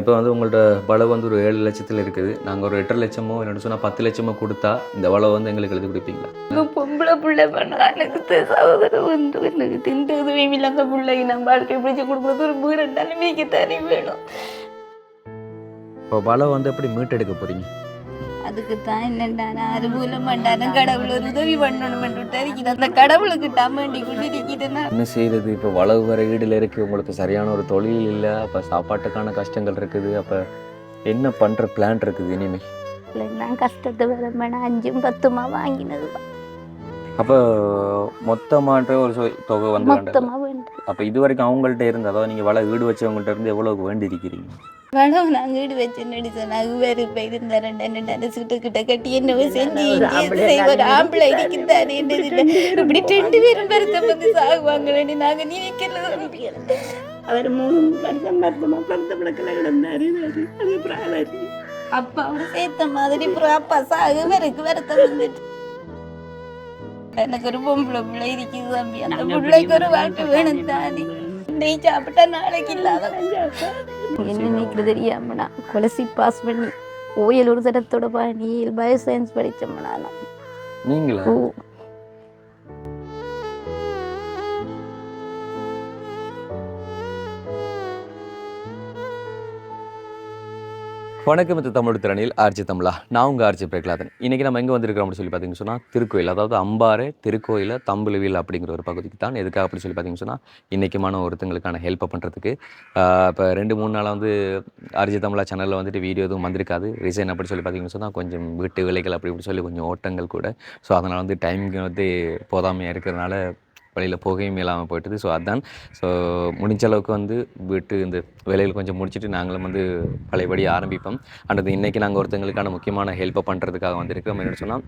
இப்போ வந்து உங்கள்ட்ட வளவு வந்து ஒரு 7 லட்சத்தில் இருக்குது. நாங்கள் ஒரு 8.5 லட்சமோ இல்லைன்னு சொன்னால் 10 லட்சமோ கொடுத்தா இந்த வளவை வந்து எங்களுக்கு எழுதி கொடுப்பீங்களா? பொம்பளை பிள்ளை பண்ணா எனக்கு சகோதரம் வந்து எனக்கு திண்டு உதவியும் இல்லாத பிள்ளைக்கு நம்ம வாழ்க்கை பிடிச்சி கொடுக்குறது ஒரு வீடு நிலைமைக்கு தனி வேணும். இப்போ வளவை வந்து எப்படி மீட்டெடுக்க போகிறீங்க? அதுக்கு தான் என்னென்ன அனுகூல மாட்டான கடவுள் ஒரு உதவி பண்ணணும்னு இருக்குது. அந்த கடவுளுக்கு வேண்டி கொண்டு இருக்கிறேன்னா என்ன செய்கிறது? இப்போ வளவு வர ஈடில் இருக்குது, உங்களுக்கு சரியான ஒரு தொழில் இல்லை, அப்போ சாப்பாட்டுக்கான கஷ்டங்கள் இருக்குது. அப்போ என்ன பண்ணுற பிளான் இருக்குது இனிமேல்? நான் கஷ்டத்தை வர வேணா 5 10 வாங்கினது தான். அப்போ மொத்தமான்ற ஒரு தொகை வந்து மொத்தமாக வேண்டும். அப்போ இது வரைக்கும் அவங்கள்ட்ட இருந்து, அதாவது நீங்கள் வள வீடு வச்சவங்கள்ட்ட இருந்து எவ்வளோக்கு வேண்டி இருக்கிறீங்க? வளவு நான் வீடு வச்சு நடிச்சேன். வேறு இப்போ இருந்தா 2 சீட்டு கிட்ட கட்டி என்னவோ செஞ்சு ஒரு ஆம்பளை இருக்குதானே இப்படி 2 பேரும் பெருத்த வந்து சாகுவாங்க. நாங்கள் நினைக்கிறது அவர் 3 வருஷம் மருத்துவமா பிறந்த பிள்ளைகளை கிடந்தாரு. அது பிராணி அப்பாவோட சேர்த்த மாதிரி அப்பா சாகு வெறுக்கு வருத்தம் வந்துட்டு. எனக்கு ஒரு பொம்பளை பிள்ளை இருக்குது தம்பி. அந்த பிள்ளைக்கு ஒரு வாழ்க்கை வேணும் தானே. நெய் சாப்பிட்டா நாளைக்கு இல்லாத என்ன நினைக்கிறது தெரியாமனா கொலசி பாஸ் பண்ணி ஓயல் ஒரு தடத்தோட பண்ணி பயோசயின்ஸ் படித்தோம்னா நீங்களா? வணக்கம், இது தமிழ் திறனில் ஆர்ஜி தமிழா. நான் உங்கள் ஆர்ஜி பிரகலாதன். இன்றைக்கி நம்ம எங்கே வந்திருக்கிறோம் அப்படின்னு சொல்லி பார்த்தீங்கன்னு சொன்னால் திருக்கோயில், அதாவது அம்பாறை திருக்கோயில் தம்புலுவில் அப்படிங்கிற ஒரு பகுதிக்கு தான். எதுக்காக அப்படின்னு சொல்லி பார்த்தீங்கன்னு சொன்னால் இன்றைக்குமான ஒருத்தங்களுக்கான ஹெல்ப்பை பண்ணுறதுக்கு. இப்போ 2-3 நாளாக வந்து ஆர்ஜி தமிழா சேனலில் வந்துட்டு வீடியோ எதுவும் வந்திருக்காது. ரீசன் அப்படின்னு சொல்லி பார்த்தீங்கன்னு சொன்னால் கொஞ்சம் வீட்டு வேலைகள் அப்படி இப்படி சொல்லி கொஞ்சம் ஓட்டங்கள் கூட. ஸோ அதனால் வந்து டைமிங் வந்து போதாமையாக இருக்கிறதுனால வழியில் போகையும் இல்லாமல் போயிட்டுது. ஸோ அதுதான். ஸோ முடிஞ்ச அளவுக்கு வந்து வீட்டு இந்த வேலைகள் கொஞ்சம் முடிச்சுட்டு நாங்களும் வந்து பழையபடி ஆரம்பிப்போம். அண்டது இன்றைக்கி நாங்கள் ஒருத்தங்களுக்கான முக்கியமான ஹெல்ப்பை பண்ணுறதுக்காக வந்திருக்கோம். என்னென்னு சொன்னால்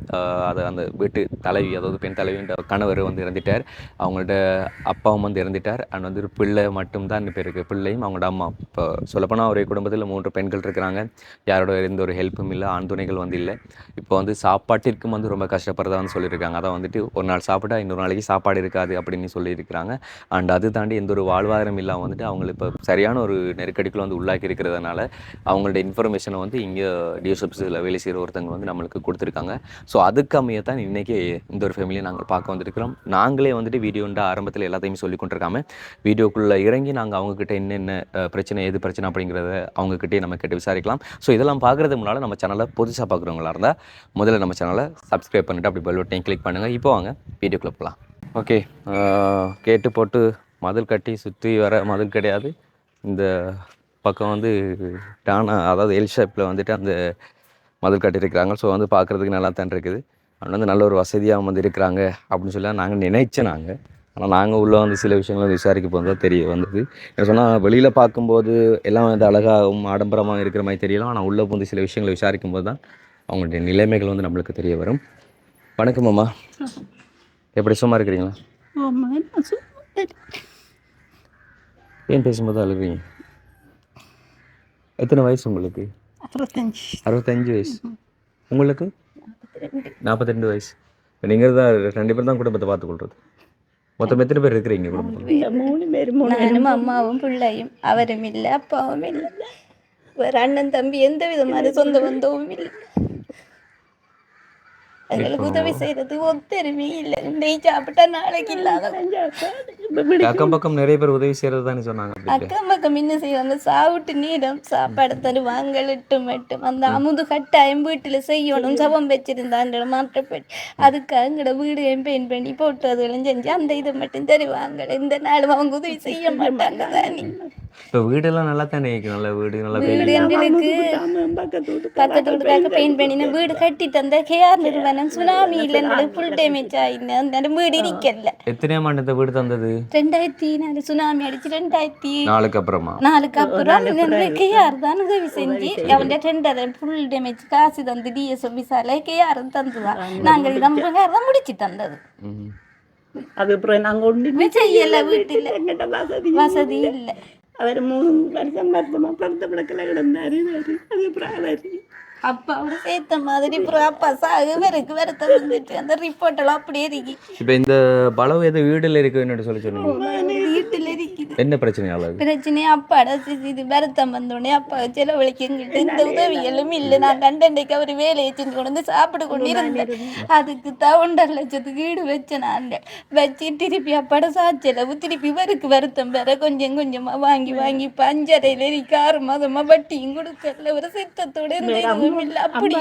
அது அந்த வீட்டு தலைவி, அதாவது பெண் தலைவின்ற கணவர் வந்து இறந்துட்டார். அவங்கள்ட்ட அப்பாவும் வந்து இறந்துட்டார். அண்ட் வந்து ஒரு பிள்ளை மட்டும்தான் இப்போ இருக்குது, பிள்ளையும் அவங்களோட அம்மா. இப்போ சொல்லப்போனால் ஒரே குடும்பத்தில் 3 பெண்கள் இருக்கிறாங்க. யாரோட எந்த ஒரு ஹெல்ப்பும் இல்லை, ஆண் துணைகள் வந்து இல்லை. இப்போ வந்து சாப்பாட்டிற்கும் வந்து ரொம்ப கஷ்டப்படுறதான்னு சொல்லியிருக்காங்க. அதான் வந்துட்டு ஒரு நாள் சாப்பிட்டா இன்னொரு நாளைக்கு சாப்பாடு இருக்காது அப்படின்னு சொல்லியிருக்கிறாங்க. அண்ட் அது தாண்டி எந்த ஒரு வாழ்வாதாரம் இல்லாமல் வந்துட்டு அவங்களுக்கு இப்போ சரியான ஒரு நெருக்கடிக்குள்ள வந்து உள்ளாக்கி இருக்கிறதுனால அவங்களோட இன்ஃபர்மேஷனை வந்து இங்கே டிஎஸ்எஃப்ஸில் வேலை செய்கிற ஒருத்தங்க வந்து நம்மளுக்கு கொடுத்துருக்காங்க. ஸோ அதுக்கு அமைய தான் இன்றைக்கி இந்த ஒரு ஃபேமிலியை நாங்கள் பார்க்க வந்திருக்கிறோம். நாங்களே வந்துட்டு வீடியோன்ற ஆரம்பத்தில் எல்லாத்தையும் சொல்லி கொண்டிருக்காம வீடியோக்குள்ளே இறங்கி நாங்கள் அவங்கக்கிட்ட என்னென்ன பிரச்சனை, எது பிரச்சனை அப்படிங்கிறத அவங்கக்கிட்டே நம்ம கேட்டு விசாரிக்கலாம். ஸோ இதெல்லாம் பார்க்குறதுக்கு முன்னால் நம்ம சேனலை புதுசாக பார்க்குறவங்களா இருந்தால் முதல்ல நம்ம சேனலை சப்ஸ்கிரைப் பண்ணிவிட்டு அப்படி பெல் பட்டனையும் கிளிக் பண்ணுங்கள். இப்போ வாங்க வீடியோக்குள்ளே போகலாம். ஓகே, கேட்டு போட்டு மதில் கட்டி சுற்றி வர மதில் கிடையாது. இந்த பக்கம் வந்து டானா, அதாவது எல் ஷேப்பில் வந்துட்டு அந்த மதில் கட்டியிருக்கிறாங்க. ஸோ வந்து பார்க்குறதுக்கு நல்லா தான் இருக்குது. அவங்க வந்து நல்ல ஒரு வசதியாக வந்து இருக்கிறாங்க அப்படின்னு சொல்லி நாங்கள் நினைச்சேன். ஆனால் நாங்கள் உள்ளே வந்து சில விஷயங்களை விசாரிக்க போது தான் தெரிய வந்தது. என்ன சொன்னால் வெளியில் பார்க்கும்போது எல்லாம் வந்து அழகாகவும் ஆடம்பரமாக இருக்கிற மாதிரி தெரியலாம். ஆனால் உள்ளே வந்து சில விஷயங்களை விசாரிக்கும் போது தான் அவங்களுடைய நிலைமைகள் வந்து நம்மளுக்கு தெரிய வரும். வணக்கம் அம்மா, எப்படி சும்மா இருக்கிறீங்களா? ஏன் பேசும்போது அழுகிறீங்க? எத்தனை வயசு உங்களுக்கு? 65 வயசு. உங்களுக்கு 42 வயசு. நீங்கள் தான் 2 பேர் தான் குடும்பத்தை பார்த்துக்கொள்றது. மொத்தம் எத்தனை பேர் இருக்கிறீங்க குடும்பத்தில்? 3 பேர். நானும் அம்மாவும் பிள்ளையும். அவரும் இல்லை, அப்பாவும் இல்லை, வேறு அண்ணன் தம்பி எந்த விதமான சொந்த பந்தவும் இல்லை. எங்களுக்கு உதவி செய்யறது ஒத்தருமே இல்லை. நெய் சாப்பிட்டா நாளைக்கு இல்லாத. அக்கம் பக்கம் நிறைய பேர் உதவி செய்யறது தானே சொன்னாங்க. அக்கம் பக்கம் என்ன செய்வாங்க, சாப்பிட்டு நீடம் சாப்பாடு தருவாங்க. மட்டும் அந்த அமுது கட்டாயம் வீட்டில் செய்யணும். சவம் வச்சிருந்தாங்க மாற்றப்படி அதுக்காக எங்கட வீடு பெயிண்ட் பண்ணி போட்டு அதுகளும் செஞ்சு அந்த இதை மட்டும் தருவாங்க. இந்த நாளும் அவங்க உதவி செய்ய மாட்டாங்க தானே. இப்போ வீடெல்லாம் நல்லா தானே இருக்கு? நல்ல வீடு, நல்ல வீடு எங்களுக்கு பக்கத்து வீட்டுக்காக பெயிண்ட் பண்ணின வீடு கட்டி தந்த கேஆர் நிறுவனம் சுனாமி இல்லை ஃபுல் டேமேஜ் ஆயின்னு அந்த வீடு இருக்கல. எத்தனையாம் ஆண்டு இந்த வீடு தந்தது? 2004 சுனாமி அடிச்சு 2004 அப்புறமா கேஆர் தான் உதவி செஞ்சு அவன் டெண்டர் ஃபுல் டேமேஜ் காசு தந்து டிஎஸ் ஆஃபீஸால கேஆர் தந்துதான். நாங்கள் தான் முடிச்சு தந்தது. அது அப்புறம் நாங்கள் ஒன்றுமே செய்யல. வீட்டில் வசதி இல்லை. அவர் 3 வருஷம் மருத்துவமா பிறந்த பிள்ளைகளை கிடந்தாரு. அது பிராணி அப்பாவோட சேர்த்த மாதிரி அப்பா சாகு வெறுக்கு வருத்தம் வந்துட்டு அந்த ரிப்போர்ட் எல்லாம் அப்படியே இருக்கு. இப்போ இந்த பலவு எது வீட்டில் இருக்குன்னு சொல்லி சொன்னீங்க? வீட்டில் இருக்கு. என்ன பிரச்சனையால அது? பிரச்சனையே அப்பாடா இது வருத்தம் வந்தோடனே அப்பா செலவழிக்கிட்டு இந்த உதவிகளும் இல்லை. நான் கண்டண்டைக்கு அவர் வேலையை செஞ்சு கொண்டு வந்து சாப்பிட கொண்டு இருந்தேன். அதுக்கு தான் 1.5 லட்சத்துக்கு ஈடு வச்சேன். நான் வச்சு திருப்பி அப்பாட சாச்செலவு திருப்பி இவருக்கு வருத்தம் வேற கொஞ்சம் கொஞ்சமா வாங்கி வாங்கி இப்ப 5.5 இருக்கு 6 மாதமா வட்டியும் கொடுக்கல. ஒரு சித்தத்தோட இருந்த இதுவும் இல்லை. அப்படி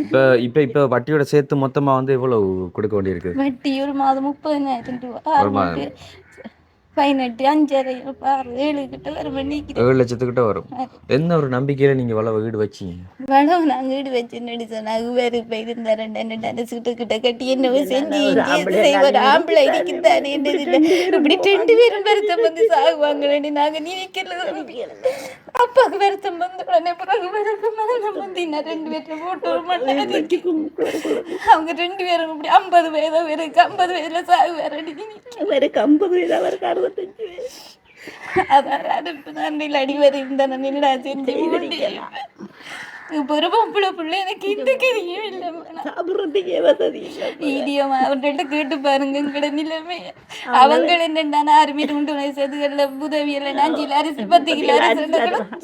இப்ப இப்ப இப்ப வட்டியோட சேர்த்து மொத்தமா வந்து எவ்வளவு கொடுக்க வேண்டியிருக்கு? வட்டி ஒரு மாதம் 30,000 ரூபா. ஒரு மாதம் 18 5.5 7 கிட்ட வரும். 7 லட்சத்துக்கிட்ட வரும். என்ன ஒரு நம்பிக்கையில நீங்க வள வீடு வச்சீங்க? வளம் நான் வீடு வச்சுன்னு சொன்னாங்க. வேறு இப்போ இருந்தா 2 சீட்டு கிட்ட கட்டி என்னவோ செஞ்சு ஒரு ஆம்பளை இருக்குதானே இப்படி 2 பேரும் வருத்தம் வந்து சாகுவாங்களேன்னு நாங்க நினைக்கல. அப்பாவுக்கு வருத்தம் வந்து உடனே பிறகு மரணம் வந்து 2 பேரும் போட்டு வர மாட்டாங்க. அவங்க 2 பேரும் இப்படி 50 வயதா இருக்கு. 50 வயதுல சாகு வேற அவருக்கு 50 வயது, அவருக்கு 65 வயது. அதான் அடுப்பு தான் அடி வரை இந்த நின்றுடா செஞ்சு இப்போ ஒரு பொம்பளை பிள்ளை எனக்கு இந்த கதையும் இல்லை. சாப்பிட்றதுக்கே வசதி இல்லை. வீடியோ அவர்கிட்ட கேட்டு பாருங்க எங்கட நிலைமை. அவங்க என்னென்னா அருமை 2 வயசுல உதவி இல்லை 5 கிலோ அரிசி 10 கிலோ அரிசி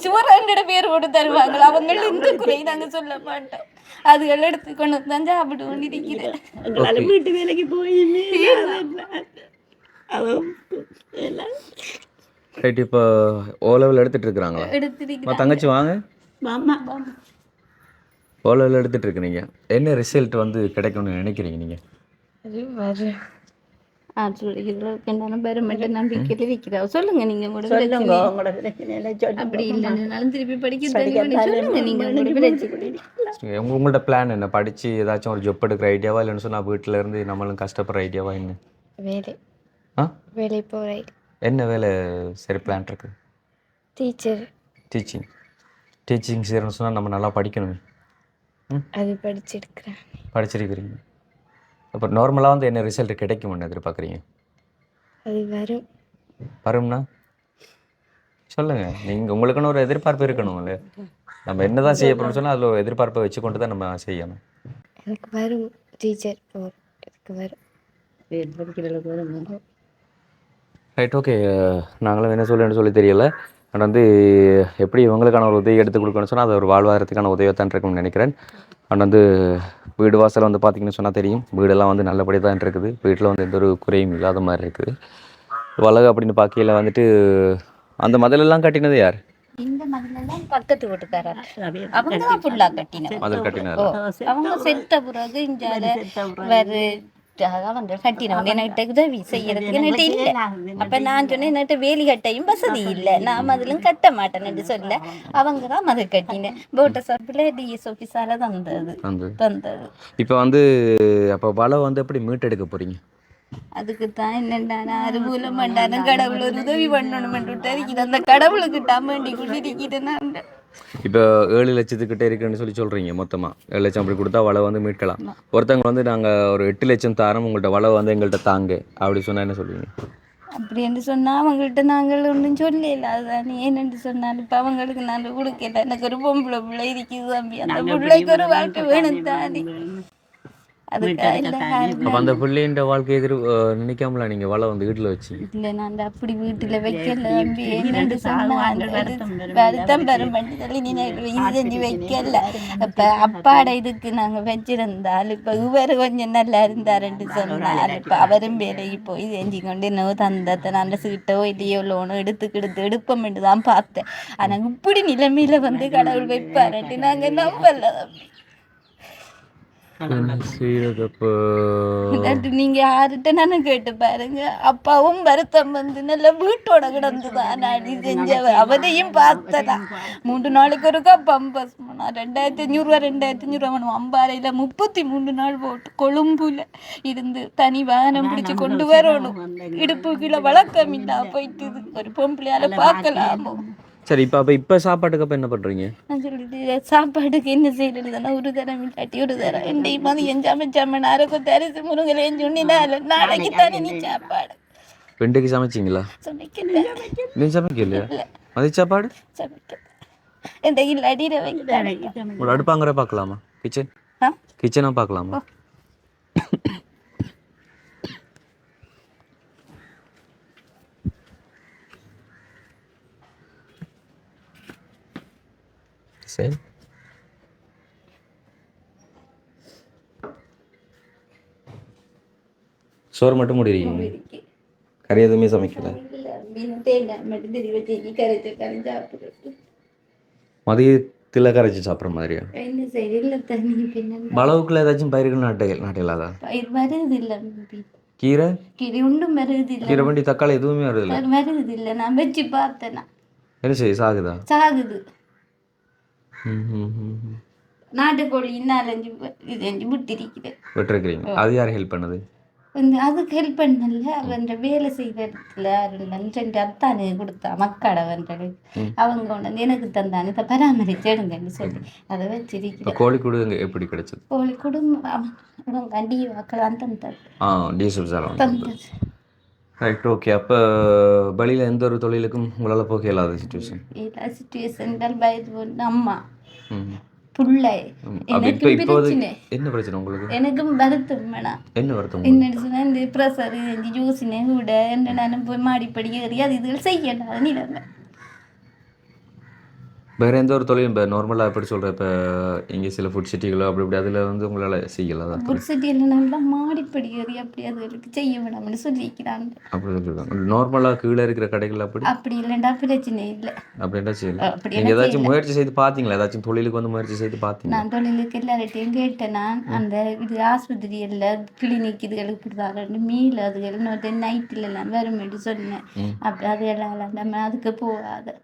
சுவராங்கட பேர் போட்டு தருவாங்க. அவங்க இந்த குறை நாங்க சொல்ல மாட்டோம். அதுகள் எடுத்துக்கொண்டு தான் சாப்பிட்டு கொண்டு இருக்கிறேன். எங்களால் வீட்டு வேலைக்கு போய் ரைட். இப்போ ஓ லெவல் எடுத்துட்டு இருக்கிறாங்களா? எடுத்துருக்கிறேன். தங்கச்சி வாங்க. மாமா ஓ லெவல் எடுத்துட்டு இருக்கிறீங்க. என்ன ரிசல்ட் வந்து கிடைக்கும்னு நினைக்கிறீங்க நீங்க? நம்பிக்கையில இருக்கிறா. சொல்லுங்க நீங்க உங்களோட பிரச்சனையில அப்படி இல்லைன்னாலும் திருப்பி படிக்க சொல்லுங்க. நீங்க உங்களோட பிளான் என்ன? படிச்சு ஏதாச்சும் ஒரு ஜொப் எடுக்கிற ஐடியாவா, இல்லைன்னு சொன்னா வீட்டுல இருந்து நம்மளும் கஷ்டப்படுற ஐடியாவா? என்ன வேலை வேலை போகிறேன். என்ன வேலை சரி பிளான் இருக்கு? டீச்சர். டீச்சிங் செய்யணும்னு சொன்னால் நம்ம நல்லா படிக்கணும். அது படிச்சிருக்கிறேன். படிச்சிருக்கிறீங்க. அப்போ நார்மலாக வந்து என்ன ரிசல்ட் கிடைக்கும்னு எதிர்பார்க்குறீங்க? அது வரும்னா சொல்லுங்கள். நீங்கள் உங்களுக்குன்னு ஒரு எதிர்பார்ப்பு இருக்கணும் இல்லை? நம்ம என்ன தான் செய்ய போகிறோம்னு சொன்னால் அதில் ஒரு எதிர்பார்ப்பை வச்சு கொண்டு தான் நம்ம செய்யணும். எனக்கு வரும் டீச்சர் எனக்கு வரும். Right, okay. நாங்களும் என்ன சொல்லி தெரியல. அண்ட் வந்து எப்படி இவங்களுக்கான ஒரு உதவி எடுத்து கொடுக்கணும்னு சொன்னால் அது ஒரு வாழ்வாதாரத்துக்கான உதவியாக தான் இருக்கும்னு நினைக்கிறேன். அண்ட் வந்து வீடு வாசல் வந்து பார்த்திங்கன்னு சொன்னால் தெரியும், வீடெல்லாம் வந்து நல்லபடியாக தான் இருக்குது. வீட்டில் வந்து எந்த ஒரு குறையும் இல்லாத மாதிரி இருக்குது. வளகு அப்படின்னு பார்க்கையில் வந்துட்டு அந்த மதிலெல்லாம் கட்டினது யார்? இந்த மதிலெல்லாம் பக்கத்து வீட்டுக்காரர். அவங்க தான் ஃபுல்லாக கட்டினேன். மதில் கட்டினார் அவங்க செத்த பிறகு இஞ்சால வேறு அவங்க கட்டினவங்க என்கிட்ட உதவி செய்யறதுக்கு என்கிட்ட இல்லை. அப்ப நான் சொன்னேன் என்கிட்ட வேலி கட்டையும் வசதி இல்லை, நான் மதிலும் கட்ட மாட்டேன்னு சொல்ல அவங்க தான் மதில் கட்டினேன். போட்ட சாப்பில் டிஎஸ் ஆஃபீஸால தந்தது. இப்போ வந்து அப்போ வளம் வந்து எப்படி மீட்டெடுக்க போறீங்க? அதுக்கு தான் என்னென்ன அறுபூல மாட்டான கடவுள் ஒரு உதவி பண்ணணும். அந்த கடவுளுக்கு வேண்டி கொண்டிருக்கிறேன் நான். இப்போ 7 லட்சத்துக்கிட்ட இருக்குன்னு சொல்கிறீங்க. மொத்தமாக 7 லட்சம் அப்படி கொடுத்தா வளை வந்து மீட்கலாம். ஒருத்தவங்க வந்து நாங்கள் ஒரு 8 லட்சம் தாரம் உங்கள்கிட்ட வளை வந்து எங்கள்கிட்ட தாங்க அப்படி சொன்னால் என்ன சொல்லுவீங்க? அப்படி என்று சொன்னால் அவங்கள்ட்ட நாங்கள் ஒன்றும் சொல்லல. அதுதான் ஏன்னு சொன்னாலும் இப்போ அவங்களுக்கு நாங்கள் கொடுக்கல. எனக்கு ஒரு பொம்பளை பிள்ளை இருக்குது தம்பி, அந்த பிள்ளைக்கு ஒரு வாழ்க்கை வேணும் தானே. அப்போ அந்த பிள்ளைன்ற வாழ்க்கையை நினைக்காமல நீங்கள் வளை வந்து வீட்டில் வச்சு? இல்லை, நான் அப்படி வீட்டில் வைக்கல தம்பி. என்னென்று சொன்னால் வருத்தம் பெறும் பண்ணி சொல்லி நீ இது செஞ்சு வைக்கல. இப்போ அப்பாட இதுக்கு நாங்கள் வச்சிருந்தால் இப்போ இவர் கொஞ்சம் நல்லா இருந்தாருன்னு சொன்னால் இப்போ அவரும் வேலைக்கு போய் செஞ்சு கொண்டு இன்னும் தந்தத்தை நல்ல சீட்டோ இல்லையோ லோனோ எடுப்போம்னு தான் பார்த்தேன். ஆனால் இப்படி நிலைமையில வந்து கடவுள் வைப்பாருன்ட்டு நாங்கள் நம்பல தம்பி. நீங்க யாருட்ட நானும் கேட்டு பாருங்க. அப்பாவும் வருத்தம் வந்து நல்ல வீட்டோட கிடந்துதான் நாடி செஞ்சவ. அவரையும் பார்த்ததான் 3 நாளைக்கு ஒருக்கா பம்பஸ் போனா 2500 வேணும். அம்பாறையில 33 நாள் போட்டு கொழும்புல இருந்து தனி வாகனம் பிடிச்சு கொண்டு வரணும். இடுப்பு கீழே வழக்கம் இல்லா போயிட்டு ஒரு பொம்பளையால பார்க்கலாமோ. சரி, இப்போ சாப்பாட்டுக்கு அப்போ என்ன பண்ணுறீங்க? நான் சொல்லிட்டு சாப்பாட்டுக்கு என்ன செய்யறதுன்னா ஒரு தரம் இல்லாட்டி ஒரு தரம் எந்த மாதிரி எஞ்சாம அரைக்கும் தரிசி முருங்கலை எஞ்சுன்னா நாளைக்கு தானே நீ சாப்பாடு. ரெண்டுக்கு சமைச்சிங்களா? நீ சமைக்கலையா? மதிய சாப்பாடு எந்த இல்லாட்டி வைக்க ஒரு அடுப்பாங்கிற பார்க்கலாமா? கிச்சனா பார்க்கலாமா? சரி. சோறு மட்டும் முடிக்கிறீங்க, கறி எதுவுமே சமைக்கல. மதியத்தில் கரைச்சி சாப்பிட்ற மாதிரியா? என்ன செய்யல தண்ணி பின்ன அளவுக்குள்ள ஏதாச்சும் பயிர்கள் நாட்டு இல்லாதா? பயிர் வருது இல்லை கீரை கீரை ஒன்றும் வருது இல்லை கீரை வண்டி தக்காளி எதுவுமே வருது இல்லை. வருது இல்லை. நான் வச்சு பார்த்தேன்னா என்ன செய்ய சாகுதா? சாகுது. ம் ம் ம் நாட்டுக்கோழி 4-5 இது 5 விட்டிருக்குது. விட்டுருக்கிறீங்க. அது யார் ஹெல்ப் பண்ணது? அதுக்கு ஹெல்ப் பண்ணல. அவன் வேலை செய்கிற இடத்துல 2 அத்தானு கொடுத்தா மக்காடவன்றது அவங்க கொண்டு வந்து எனக்கு தந்தானு இதை பராமரிச்சு எடுங்கன்னு சொல்லி அதை வச்சிருக்கிறேன். கோழி கூடு எப்படி கிடைச்சது? கோழி குடும்பம் கண்டி வாக்கள் அந்த டீசல் சார் தந்தது. Right, okay. அப்போ பலியில் எந்த ஒரு தொழிலுக்கும் உங்களால் போக இல்லாத சுச்சுவேஷன்? எல்லா சுச்சுவேஷன் பயத்து போட்டு அம்மா ம் புள்ளை எனக்கு பிரச்சனை. என்ன பிரச்சனை உங்களுக்கு? எனக்கும் வருத்தம் வேணாம். என்ன வருத்தம்? என்னன்னு சொன்னா இந்த ப்ரெஷர் ஜூஸினே கூட என்ன நானும் போய் மாடிப்படி ஏறி அது இதுகள் செய்யலாம் நிலைமை. வேறு எந்த ஒரு தொழிலும் இப்போ நார்மலாக எப்படி சொல்கிறேன், இப்போ இங்கே சில ஃபுட் சிட்டிகளோ அப்படி இப்படி அதில் வந்து உங்களால் செய்யலாம். ஃபுட் சிட்டியில் நல்லா மாடிப்படி ஏறி அப்படி அதுகளுக்கு செய்ய வேணாம்னு சொல்லிக்கிறாங்க. அப்படி சொல்லியிருக்காங்க. நார்மலாக கீழே இருக்கிற கடைகள் அப்படி இல்லைண்டா பிரச்சனை இல்லை. அப்படின்டா செய்யல. நீங்கள் ஏதாச்சும் முயற்சி செய்து பார்த்தீங்களா? ஏதாச்சும் தொழிலுக்கு வந்து முயற்சி செய்து பார்த்தீங்களா? நான் தொழிலுக்கு எல்லார்ட்டையும் கேட்டேன். நான் அந்த இது ஆஸ்பத்திரி எல்லாம் கிளினிக் இதுகளுக்கு கொடுத்தாங்க மீல் அதுகள் இன்னொரு நைட்டிலலாம் வரும்னு சொன்னேன். அப்படி அது எல்லாம் நம்ம அதுக்கு போகாத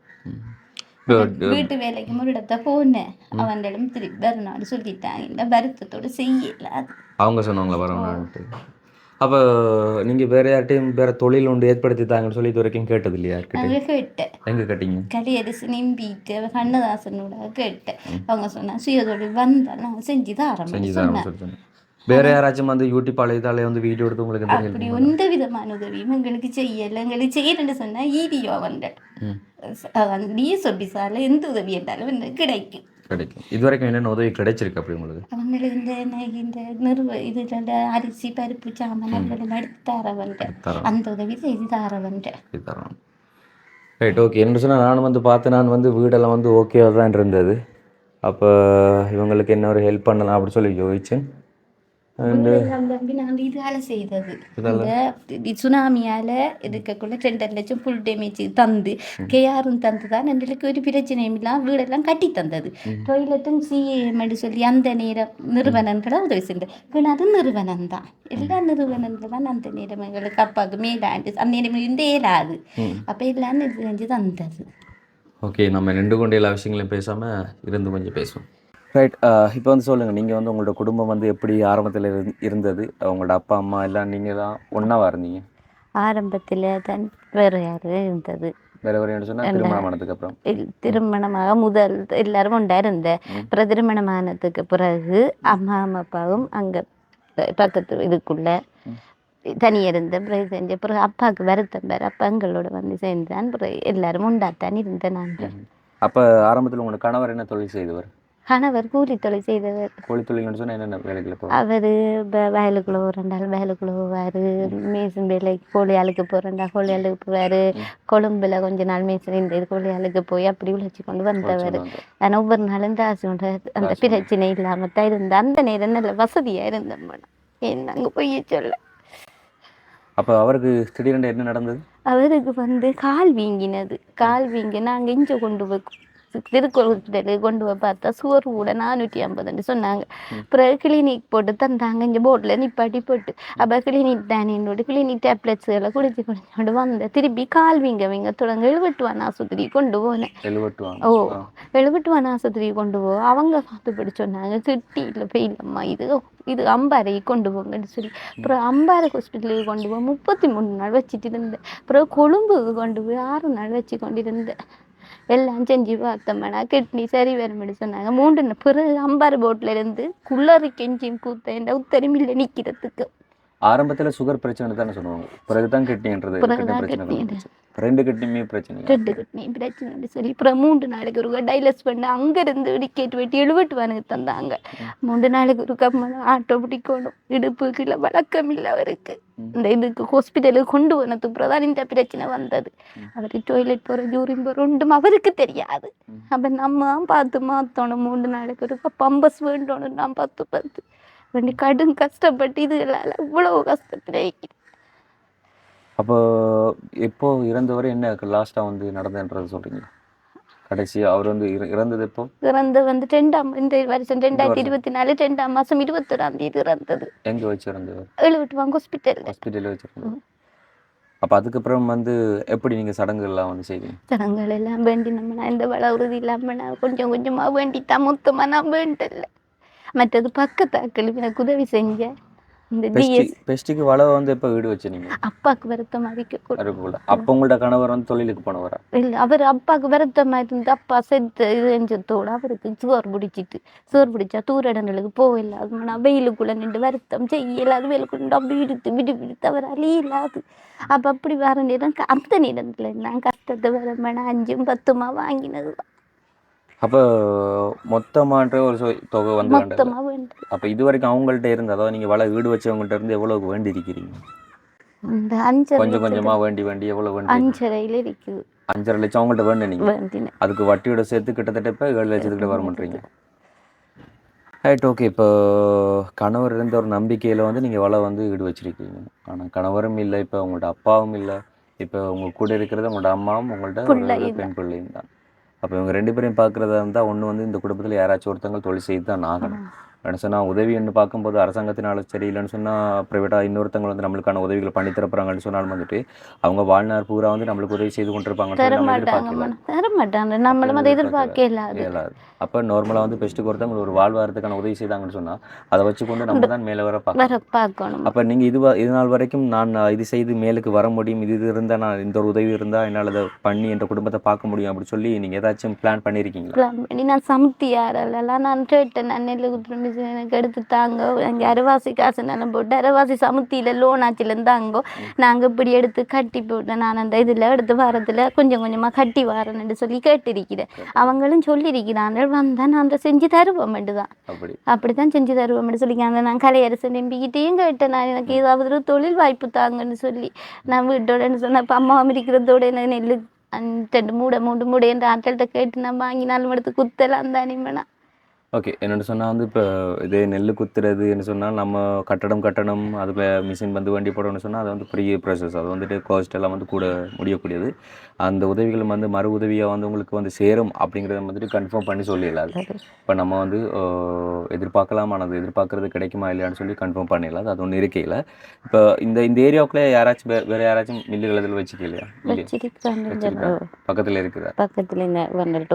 வீட்டு வேலைக்கு ஒரு இடத்த போனேன். அவன் திருப்பி வரணும்னு சொல்லிட்டாங்க. இந்த வருத்தத்தோடு செய்யல. அவங்க சொன்னாங்களா வரணும்ட்டு? அப்போ நீங்கள் வேறு யார்ட்டையும் வேறு தொழில் ஒன்று ஏற்படுத்தி தாங்கன்னு சொல்லி இது வரைக்கும் கேட்டது இல்லையா? கேட்டேன். எங்கே கேட்டீங்க? கலியரசு நிம்பிட்டு கண்ணதாசனோட கேட்டேன். அவங்க சொன்னா சுயதொழில் வந்தால் நாங்கள் செஞ்சு தான் ஆரம்பிச்சோம். வேற யாராச்சும் வந்து யூடியூப் இதாலே வந்து வீடியோ எடுத்து உங்களுக்கு அப்படி எந்த விதமான உதவியும் எங்களுக்கு செய்யலை. எங்களுக்கு செய்யறேன்னு சொன்னா ஈடியோ சொபிசால எந்த உதவி இருந்தாலும் கிடைக்கும். இது வரைக்கும் என்னென்ன உதவி கிடைச்சிருக்கு அப்படி உங்களுக்கு? அவங்களுக்கு இந்த அரிசி பருப்பு சாமான் எடுத்து தரவன்ட்டு அந்த உதவி செய்து தரவன்ட்டு. Right, okay. என்ன சொன்னால் நான் வந்து பார்த்து நான் வந்து வீடெல்லாம் வந்து ஓகேவா தான் இருந்தது. அப்போ இவங்களுக்கு என்ன ஒரு ஹெல்ப் பண்ணலாம் அப்படின்னு சொல்லி யோசிச்சேன். நாங்கள் இதால செய்தது இந்த சுனாமியால இருக்கக்குள்ள 2 லட்சம் ஃபுல் டேமேஜ் தந்து கேஆரும் தந்து தான் எங்களுக்கு ஒரு பிரச்சனையும் இல்லாம வீடெல்லாம் கட்டி தந்தது. டொய்லெட்டும் சிஎம் சொல்லி அந்த நேரம் நிறுவனங்களை உதவி செஞ்சது. அது நிறுவனம் தான், எல்லா நிறுவனங்கள் தான் அந்த நேரம் எங்களுக்கு அப்பாவுக்கு மேலாண்டு அந்த நேரம் இருந்தே இயலாது. அப்போ எல்லாம் செஞ்சு தந்தது. ஓகே, நம்ம ரெண்டு கொண்டு எல்லா விஷயங்களையும் பேசாமல் இருந்து கொஞ்சம் பேசுவோம். ரைட், இப்போ வந்து சொல்லுங்கள், நீங்கள் வந்து உங்களோட குடும்பம் வந்து எப்படி ஆரம்பத்தில் இருந்தது? உங்களோட அப்பா அம்மா எல்லாம் நீங்கள் தான் ஒன்றாவா இருந்தீங்க? ஆரம்பத்தில் தான் வேறு யாரும் இருந்தது. வேறு வேறு சொன்னால் திருமணமானதுக்கு அப்புறம்? திருமணமாக முதல் எல்லாரும் ஒன்றா இருந்தேன். அப்புறம் திருமணமானதுக்கு பிறகு அம்மா அப்பாவும் அங்கே பக்கத்து இதுக்குள்ள தனியாக இருந்த பிறகு செஞ்ச பிறகு அப்பாவுக்கு வருத்தம் பேர் அப்பா எங்களோட வந்து சேர்ந்தான். பிறகு எல்லாரும் உண்டாத்தான் இருந்தேன் நான். அப்போ ஆரம்பத்தில் உங்களோட கணவர் என்ன தொழில் செய்தவர்? கணவர் கூலி தொழில் செய்தவர். கூலி தொழில்னு சொன்னால் என்னென்ன வேலைகளை? அவர் வயலுக்குள்ள போகிறாண்டால் வயலுக்குள்ள போவார், மேசன் வேலைக்கு கோழி ஆளுக்கு போகிறாண்டா கோழி ஆளுக்கு போவார், கொழும்புல கொஞ்ச நாள் மேசன் இந்த இது கோழி ஆளுக்கு போய் அப்படி உழைச்சி கொண்டு வந்தவர். ஆனால் ஒவ்வொரு நாளும் காசு கொண்டு அந்த பிரச்சனை இல்லாமல் தான் இருந்தேன். அந்த நேரம் நல்ல வசதியாக இருந்தேன் மேடம். என்ன அங்கே போய் சொல்ல. அப்போ அவருக்கு திடீரென்று என்ன நடந்தது? அவருக்கு வந்து கால் வீங்கினது. கால் வீங்கி நாங்கள் இங்கே கொண்டு போய் திருக்கோளத்தில் கொண்டு போய் பார்த்தா சுவர் கூட 450 சொன்னாங்க. அப்புறம் கிளினிக் போட்டு தந்தாங்க. இங்கே போட்டில் நிப்பாட்டி போட்டு அப்போ கிளினிக் தானேன்னோட கிளினிக் டேப்லெட்ஸுகளை குடிச்சு வந்தேன். திருப்பி கால் வீங்க தொடங்க 71 ஆஸ்பத்திரி கொண்டு போனேன். 71 ஆஸ்பத்திரி கொண்டு அவங்க பார்த்துப்படி சொன்னாங்க கிட்டியில் போயிடலம்மா, இது அம்பாறை கொண்டு போங்கன்னு சொல்லி. அப்புறம் அம்பாறை ஹாஸ்பிட்டலுக்கு கொண்டு போய் 33 நாள் வச்சுட்டு இருந்தேன். அப்புறம் கொழும்புக்கு கொண்டு போய் 6 நாள் வச்சு கொண்டு இருந்தேன். எல்லாம் செஞ்சு பார்த்தோம்னா கிட்னி சரி வரும்னு சொன்னாங்க. 3 நாள் பிறகு அம்பாறை போட்டில் இருந்து குள்ளறி கெஞ்சியும் கூத்தேன் உத்தரமில்லை நிற்கிறதுக்கு. ஆரம்பத்துல சுகர் பிரச்சனை தானே சொல்லுவாங்க, பிறகுதான் கிட்னின்றது கிட்னி பிறகுதான் பிரச்சனை கிட்னி வந்துச்சு. 2 கிட்னியுமே பிரச்சனை. 2 கிட்னி பிரச்சனைன்னு சொல்லி அப்புறம் 3 நாளைக்கு ஒருக்கா டைலஸ் பண்ண அங்கேருந்து டிக்கெட் வெட்டி 70 தந்தாங்க. 3 நாளைக்கு ஒருக்கா ஆட்டோ பிடிக்கணும், இடுப்பு கீழே வழக்கம் இல்லை அவருக்கு. இந்த இதுக்கு ஹாஸ்பிட்டலுக்கு கொண்டு போனதுக்கு அப்புறம் தான் இந்த பிரச்சனை வந்தது. அவர் டாய்லெட் போகிற யூரின் போகிற ஒன்றும் அவருக்கு தெரியாது. அப்போ நம்ம தான் பார்த்து மாற்றணும். 3 நாளைக்கு ஒருக்கா பம்பஸ் வேண்டணும். நான் 10 வேண்டி கடும் கஷ்டப்பட்டு இதுகளால் இவ்வளோ கஷ்டத்தில் இருக்கிறேன். அப்போ எப்போ இறந்தவரை என்ன லாஸ்டா வந்து நடந்ததுன்றது சொல்றீங்க? கடைசி அவர் வந்து இறந்தது எப்போ? இறந்து வந்து 2ஆம் இந்த வருஷம் 2024 2ஆம் மாதம் 21ஆம் தேதி இறந்தது. எங்க வச்சு இறந்தவர்? 70 ஹாஸ்பிட்டலில். ஹாஸ்பிட்டலில் வச்சிருந்தது. அப்ப அதுக்கப்புறம் வந்து எப்படி நீங்க சடங்குகள்லாம் வந்து செய்வீங்க? சடங்குகள் எல்லாம் வேண்டி நம்ம நான் இந்த வள உறுதி இல்லாமல் நான் கொஞ்சம் கொஞ்சமாக வேண்டித்தான், மொத்தமாக நான் வேண்டல. மற்றது பக்கத்தாக்கள் எனக்கு உதவி செஞ்சேன். இந்த ஜிஎஸ் பெஸ்டிக்கு வளவை வந்து எப்போ வீடு வச்சு நீங்க அப்பாவுக்கு வருத்தமாக இருக்க அதுக்குள்ள அப்போ உங்களோட கணவர் வந்து தொழிலுக்கு போனவரா? இல்லை, அவர் அப்பாவுக்கு வருத்தமாக இருந்து அப்பா செத்து இது செஞ்சதோடு அவருக்கு சுவர் பிடிச்சிட்டு சுவர் பிடிச்சா தூரடங்களுக்கு போகல. அது நான் வெயிலுக்குள்ளே நின்று வருத்தம் செய்யலாது, வெயிலுக்குள்ள அப்படி இழுத்து விடுத்து அவர் அழியலாது. அப்போ அப்படி வர நேரம் அந்த நேரத்தில் நான் கஷ்டத்தை வர 5 10 வாங்கினது தான். அப்போ மொத்தமான்ற ஒரு தொகை வந்து மொத்தமாக வேண்டும். அப்போ இது வரைக்கும் அவங்கள்ட்ட இருந்து, அதாவது நீங்க வள வீடு வச்சவங்கள்ட்ட இருந்து எவ்வளவு வேண்டி இருக்கிறீங்க? இந்த 5 கொஞ்சம் கொஞ்சமா வேண்டி எவ்வளவு வேண்டி? 5.5 இருக்குது. 5.5 லட்சம் அவங்கள்ட்ட வேண்டினீங்க. வேண்டினேன். அதுக்கு வட்டியோட சேர்த்து கிட்டத்தட்ட இப்போ 7 லட்சத்துக்கிட்ட வர மாட்டீங்க. Right, okay. இப்போ கணவர் இருந்த ஒரு நம்பிக்கையில் வந்து நீங்கள் வலை வந்து ஈடு வச்சிருக்கீங்க. ஆனால் கணவரும் இல்லை, இப்போ உங்கள்ட்ட அப்பாவும் இல்லை, இப்போ உங்கள் கூட இருக்கிறது உங்களோட அம்மாவும் உங்கள்ட்ட ஒரு பெண் பிள்ளையும் தான். அப்போ இவங்க 2 பேரையும் பார்க்குறதா இருந்தால் ஒன்று வந்து இந்த குடும்பத்தில் யாராச்சும் ஒருத்தவங்க தொழில் செய்து தான் ஆகணும். என்ன சொன்னால் உதவின்னு பார்க்கும்போது அரசாங்கத்தினால சரியில்லைன்னு சொன்னால் ப்ரைவேட்டாக இன்னொருத்தவங்க வந்து நம்மளுக்கான உதவிகளை பண்ணி தரப்போறாங்கன்னு சொன்னாலும் வந்துட்டு அவங்க வாழ்நாள் பூரா வந்து நம்மளுக்கு உதவி செய்து கொண்டிருப்பாங்க. தரமாட்டாங்க, நம்மளும் அதை எதிர்பார்க்க இல்லாது. அப்போ நார்மலாக வந்து பெஸ்ட்டுக்கு ஒருத்தவங்க ஒரு வாழ்வாரத்துக்கான உதவி செய்தாங்கன்னு சொன்னால் அதை வச்சு கொண்டு நம்ம தான் மேலே வர பார்க்கணும். அப்போ நீங்கள் இது நாள் வரைக்கும் நான் இது செய்து மேலுக்கு வர முடியும், இது இருந்தால் நான் இந்த ஒரு உதவி இருந்தால் என்னால் அதை பண்ணி என்ற குடும்பத்தை பார்க்க முடியும் அப்படி சொல்லி நீங்கள் ஏதாச்சும் பிளான் பண்ணியிருக்கீங்களா? பிளான் பண்ணி நான் சமுத்தியாரெல்லாம் நான் கேட்டேன். நான் நெல் குத்துற எனக்கு எடுத்து தாங்க, அங்கே அரைவாசி காசு நிலம் போட்டு அரைவாசி சமுத்தியில் லோன் ஆச்சுலேருந்தாங்கோ நாங்கள் இப்படி எடுத்து கட்டி போட்டேன். நான் அந்த இதில் எடுத்து வாரத்தில் கொஞ்சம் கொஞ்சமாக கட்டி வாரேன்னு சொல்லி கேட்டிருக்கிறேன். அவங்களும் சொல்லியிருக்கிறாங்க வந்தால் நான் செஞ்சு தருவோம்ட்டு தான். அப்படித்தான் செஞ்சு தருவோம்ட்டு சொல்லிக்காங்க. நான் கலையரசு நம்பிக்கிட்டேயும் கேட்டேன், நான் எனக்கு ஏதாவது ஒரு தொழில் வாய்ப்பு தாங்கன்னு சொல்லி. நான் வீட்டோடன்னு சொன்னேன், இப்போ அம்மா இருக்கிறதோட எனக்கு நெல் 2 மூடை 3 மூடை என்ற ஆட்கள்கிட்ட கேட்டு நான் வாங்கினாலும் எடுத்து குத்தலாம் தானே. ஓகே, என்னென்னு சொன்னால் வந்து இப்போ இதே நெல் குத்துறதுன்னு சொன்னால் நம்ம கட்டணம் அதுக்கு மிஷின் வந்து வண்டி போடணும்னு சொன்னால் அது வந்து பெரிய ப்ராசஸ், அது வந்துட்டு காஸ்ட் எல்லாம் வந்து கூட முடியக்கூடியது. அந்த உதவிகளும் வந்து மறு உதவியாக வந்து உங்களுக்கு வந்து சேரும் அப்படிங்கிறத வந்துட்டு கன்ஃபார்ம் பண்ணி சொல்லிடலாம். இப்போ நம்ம வந்து எதிர்பார்க்கலாம், ஆனால் அது எதிர்பார்க்கறது கிடைக்குமா இல்லையான்னு சொல்லி கன்ஃபார்ம் பண்ணிடலாம். அது ஒன்றும் இருக்கையில் இப்போ இந்த ஏரியாவுக்குள்ளே யாராச்சும் வேறு யாராச்சும் மில்லுகள் இதில் வச்சுக்கலையா? பக்கத்தில் இருக்குதா? பக்கத்தில்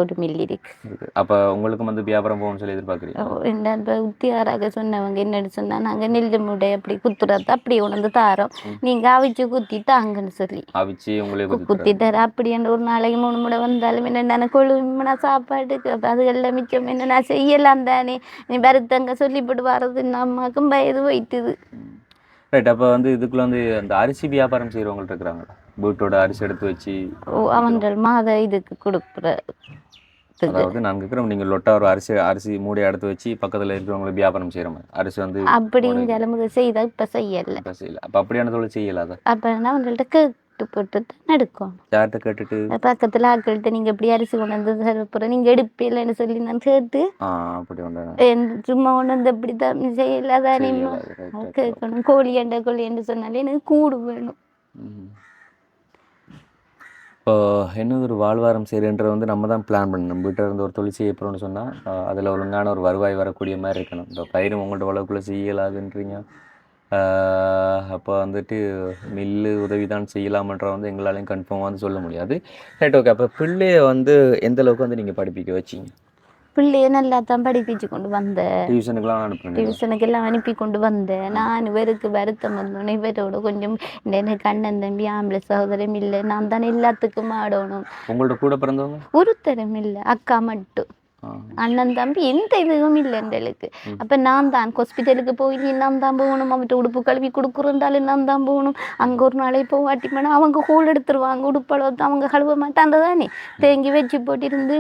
ஒரு மில்லி இருக்குது. அப்போ உங்களுக்கு வந்து வியாபாரம் போகணும்னு சொல்லி எதிர்பார்க்குறீங்க? உத்தியாராக சொன்னவங்க என்னன்னு சொன்னா, நாங்கள் நெல் மூடை அப்படி குத்துறது அப்படி உணர்ந்து தாரோம், நீங்கள் அவிச்சு குத்தி தாங்கன்னு சொல்லி அவிச்சு உங்களே குத்தி தர. அப்படி என்ற ஒரு நாளைக்கு 3 மூடை வந்தாலும் என்ன கொழும்புனா சாப்பாடுக்கு அதுகளில் மிச்சம் என்ன நான் செய்யலாம் தானே, நீ வருத்தங்க சொல்லிப்பட்டு வர்றது நம்மக்கும் வயது போயிட்டுது. ரைட், அப்போ வந்து இதுக்குள்ள வந்து அந்த அரிசி வியாபாரம் செய்கிறவங்கள்ட்ட இருக்கிறாங்க, வீட்டோட அரிசி எடுத்து வச்சு அவங்கள் மாத இதுக்கு கொடுக்குற. அதாவது நான் கேட்குறோம், நீங்கள் லொட்டா ஒரு அரிசி மூடையை எடுத்து வச்சு பக்கத்தில் இருக்கிறவங்களுக்கு வியாபாரம் செய்கிற மாதிரி அரிசி வந்து அப்படிங்கிற செய்தால் இப்போ செய்யலை. அப்போ அப்படியான தொழில் செய்யலாத. அப்போனா அவங்கள்ட்ட கேட்டு போட்டு தான் எடுக்கும். யார்கிட்ட கேட்டுட்டு? பக்கத்தில் ஆட்கள்கிட்ட நீங்கள் எப்படி அரிசி கொண்டு வந்து தரப்போகிறோம், நீங்கள் எடுப்பீங்கன்னு சொல்லி நான் கேட்டு அப்படி ஒன்று சும்மா கொண்டு வந்து அப்படி தான் செய்யலாதானே கேட்கணும். கோழி என்று சொன்னாலே எனக்கு கூடு வேணும். இப்போ என்ன ஒரு வாழ்வாரம் செய்கிறன்றது வந்து நம்ம தான் பிளான் பண்ணணும். நம்ம வீட்டில் இருந்து ஒரு தொழில் செய்ய போகிறோம்னு சொன்னால் அதில் ஒழுங்கான ஒரு வருவாய் வரக்கூடிய மாதிரி இருக்கணும். இப்போ பயிரும் உங்கள்கிட்ட வளவுக்குள்ளே செய்யலாதுன்றீங்க. அப்போ வந்துட்டு மில்லு உதவி தான் செய்யலாமன்ற வந்து எங்களாலையும் கன்ஃபார்மாக வந்து சொல்ல முடியாது. Right, okay. அப்போ பிள்ளைய வந்து எந்த அளவுக்கு வந்து நீங்கள் படிப்பிக்க வச்சிங்க? பிள்ளைய நல்லா தான் படிப்பிச்சு கொண்டு வந்தேன். டியூஷனுக்கெல்லாம் அனுப்பி கொண்டு வந்தேன். நான் இவருக்கு வருத்தம் வந்தோன்னே இவரோட கொஞ்சம் எனக்கு அண்ணன் தம்பி ஆம்பளை சகோதரம் இல்லை, நான் தானே எல்லாத்துக்கும் ஆடணும். உங்களோட கூட பிறந்தவங்க ஒருத்தரும் இல்லை, அக்கா மட்டும். அண்ணன் தம்பி எந்த இதுவும் இல்லை எங்களுக்கு. அப்போ நான் தான் ஹாஸ்பிட்டலுக்கு போய் நான் தான் போகணும், அவன்கிட்ட உடுப்பு கழுவி கொடுக்குறந்தாலும் நான் தான் போகணும். அங்கே ஒரு நாளை போவாட்டி போனால் அவங்க கோல் எடுத்துருவாங்க, உடுப்பளவு அவங்க கழுவ மாட்டாங்க தானே, தேங்கி வச்சு போட்டிருந்து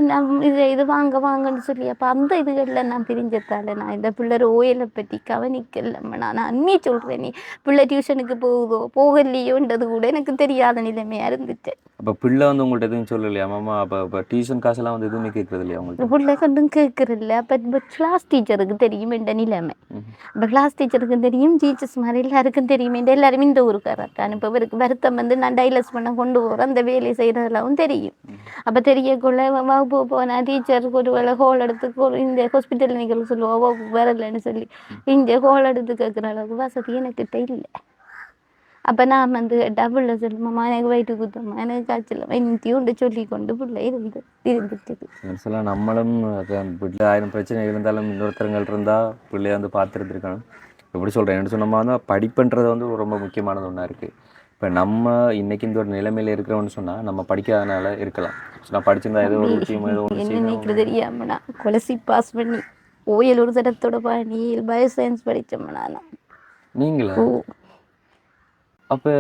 இது வாங்க வாங்கன்னு சொல்லி. அப்போ அந்த இதுகளில் நான் பிரிஞ்சதால நான் இந்த பிள்ளை ஓயலை பற்றி கவனிக்கலம்மா. நான் அண்ணி சொல்கிறேன், நீ பிள்ளை டியூஷனுக்கு போகுதோ போகலையோன்றது கூட எனக்கு தெரியாத நிலைமையாக இருந்துச்சு. அப்போ பிள்ளை வந்து உங்கள்கிட்ட எதுவும் சொல்லலையா மாமா? அப்போ டியூஷன் காசெல்லாம் வந்து எதுவுமே கேட்குறது இல்லையா உங்களுக்கு? பிள்ளை கண்டும் கேட்குறதில்ல. அப்போ கிளாஸ் டீச்சருக்கு தெரியும் என்ற நிலைமை. இப்போ கிளாஸ் டீச்சருக்கு தெரியும், டீச்சர்ஸ் மாதிரி எல்லாருக்கும் தெரியும். எல்லாருமே இந்த ஊருக்காரர் அனுப்பவருக்கு வருத்தம் வந்து நான் டைலஸ் பண்ண கொண்டு போகிறேன், அந்த வேலை செய்கிறதெல்லாம் தெரியும். அப்போ தெரியக்குள்ள வகுப்பு போனால் டீச்சருக்கு ஒரு வேலை ஹோல் எடுத்து இந்த ஹாஸ்பிட்டல் நிகழ்வு சொல்லுவோம் வகுப்பு வரலன்னு சொல்லி இந்த ஹோல் எடுத்து கேட்குற அளவுக்கு வசதி எனக்கிட்ட இல்லை. அப்போ நான் வந்து டபுள்ல சொல்லுமாம்மா எனக்கு வயிற்று குத்தம்மா, எனக்கு காய்ச்சல் இன்னியும் சொல்லி கொண்டு பிள்ளை இருந்துட்டு. சொல்லலாம் நம்மளும் வீட்டில் 1000 பிரச்சனை இருந்தாலும் இன்னொருத்தரங்கள் இருந்தால் பிள்ளைய வந்து பார்த்துருந்துருக்கணும். எப்படி சொல்கிறேன், என்ன சொன்னோம்னா வந்து படிப்புன்றது வந்து ரொம்ப முக்கியமானது ஒன்றா இருக்குது. இப்போ நம்ம இன்னைக்கு இந்த ஒரு நிலைமையில இருக்கிறோம்னு சொன்னால் நம்ம படிக்காதனால இருக்கலாம். நான் படிச்சிருந்தா ஏதோ ஒரு விஷயம் ஏதோ ஒன்று என்ன நினைக்கிறது தெரியாமண்ணா கொலசி பாஸ் பண்ணி ஓயல் ஒரு தடத்தோட பாணி பயோசயின்ஸ் படித்தோம்னா நீங்களா? அப்போ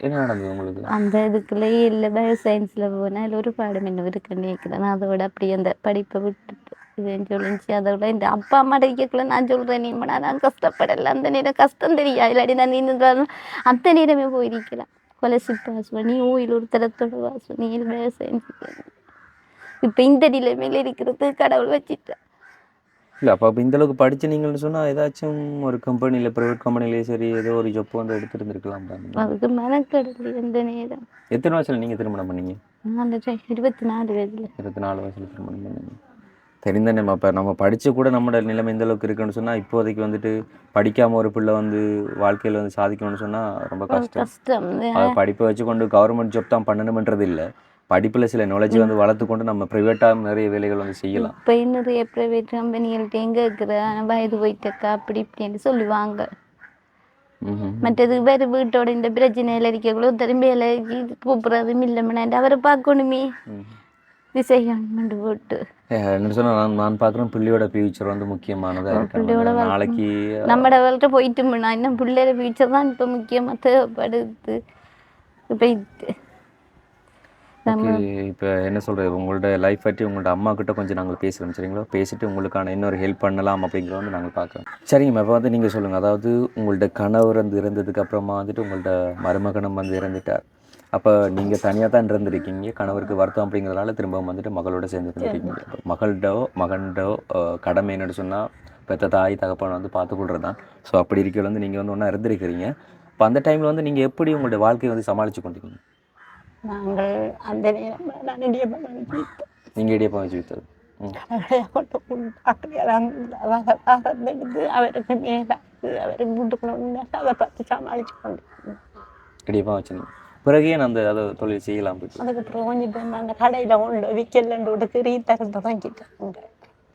என்ன நடந்தது உங்களுக்கு? அந்த இதுக்குள்ளேயே இல்லை, பயோசயின்ஸில் போனால் அதில் ஒரு பாடம் என்ன இருக்குன்னு நினைக்கிறேன். நான் அதோட அப்படி அந்த படிப்பை விட்டுட்டு இதுன்னு சொல்லிச்சு. அதோட இந்த அப்பா அம்மா கேட்கல நான் சொல்கிறேன், நீ நான் கஷ்டப்படலை, அந்த நேரம் கஷ்டம் தெரியா, இல்லாடி நான் நின்றுந்தாலும் அந்த நேரமே போயிருக்கலாம். கொலசி பாஸ் பண்ணி ஓயில் ஒரு தரத்தோட பாஸ் பண்ணி பயோசயின்ஸ். இப்போ இந்த நிலைமையில் இருக்கிறது கடவுள் வச்சுட்டேன். இல்லை அப்போ இந்த அளவுக்கு படிச்சு நீங்கள்னு சொன்னால் ஏதாச்சும் ஒரு கம்பெனியில் ப்ரைவேட் கம்பெனிலேயே சரி ஏதோ ஒரு ஜப் வந்து எடுத்துருந்துருக்கலாம். அதுக்கு மெனக்கடல் எந்த நேரம். எத்தனை வயசில் நீங்கள் திருமணம் பண்ணீங்க? நான் 24 வயதில். 24 வயசில் திருமணம் பண்ணீங்க. தெரிந்தேன். இப்போ நம்ம படித்து கூட நம்மளோட நிலைமை இந்த அளவுக்கு இருக்குன்னு சொன்னால் இப்போதைக்கு வந்துட்டு படிக்காமல் ஒரு பிள்ளை வந்து வாழ்க்கையில் வந்து சாதிக்கணும்னு சொன்னால் ரொம்ப கஷ்டம். அது படிப்பை வச்சு கொண்டு கவர்மெண்ட் ஜாப் தான் பண்ணணுமன்றது இல்லை, படிப்பில் சில நாலேஜ் வந்து வளர்த்து கொண்டு நம்ம ப்ரைவேட்டாக நிறைய வேலைகள் வந்து செய்யலாம். இப்போ நிறைய ப்ரைவேட் கம்பெனிகள்கிட்ட எங்கே இருக்கிற வயது போயிட்டக்கா அப்படி இப்படின்னு சொல்லுவாங்க. மற்றது வேறு வீட்டோட இந்த பிரச்சனையில் இருக்கக்குள்ள திரும்பி கூப்பிட்றதும் இல்லைம்னா அவரை பார்க்கணுமே விஷயம் கொண்டு போட்டு என்ன சொன்னால் நான் பார்க்குறேன் பிள்ளையோட ஃபியூச்சர் வந்து முக்கியமானதாக இருக்கு. நாளைக்கு நம்மளோட வேலைட்ட போயிட்டோம்னா இன்னும் பிள்ளையோட ஃபியூச்சர் தான் இப்போ முக்கியமாக தேவைப்படுது. இப்போ இப்போ என்ன சொல்கிறது, உங்களோட லைஃப் பற்றி உங்களோட அம்மா கிட்ட கொஞ்சம் நாங்கள் பேசுகிறோம் சரிங்களா? பேசிட்டு உங்களுக்கான இன்னொரு ஹெல்ப் பண்ணலாம் அப்படிங்கிறத வந்து நாங்கள் பார்க்குறோம். சரிங்கம்மா, இப்போ வந்து நீங்கள் சொல்லுங்கள், அதாவது உங்கள்ட்ட கணவர் வந்து இறந்ததுக்கு அப்புறமா வந்துட்டு உங்கள்ட்ட மருமகனம் வந்து இறந்துட்டார். அப்போ நீங்கள் தனியாக தான் இருந்திருக்கீங்க, கணவருக்கு வருத்தம் அப்படிங்கிறதுனால திரும்ப வந்துட்டு மகளோட சேர்ந்து இருந்திருக்கீங்க. மகன்டோ கடமை என்னென்னு சொன்னால் பெற்ற தாய் தகப்பனை வந்து பார்த்துக்கொள்கிறது தான். ஸோ அப்படி இருக்கிறது வந்து நீங்கள் வந்து ஒன்றா இருந்திருக்கிறீங்க. இப்போ அந்த டைமில் வந்து நீங்கள் எப்படி உங்களுடைய வாழ்க்கையை வந்து சமாளித்து கொண்டீங்க? நாங்கள் அந்த நேரம் நான் இடியப்பம் வச்சு நீங்கள் இடியப்பம் வச்சு விற்றது எடுத்து அவருக்கு மேலே அவர் வீட்டுக்குள்ள அதை பார்த்து சமாளிச்சு கொண்டு இடியப்பம் வச்சுருங்க. பிறகு ஏன் அந்த அதை தொழில் செய்யலாம்? அதுக்கப்புறம் கொஞ்சம் பேர் நாங்கள் கடையில் உண்டு விற்கலண்டு விட்டு ரீத்தரத்தை வாங்கிட்டாங்க.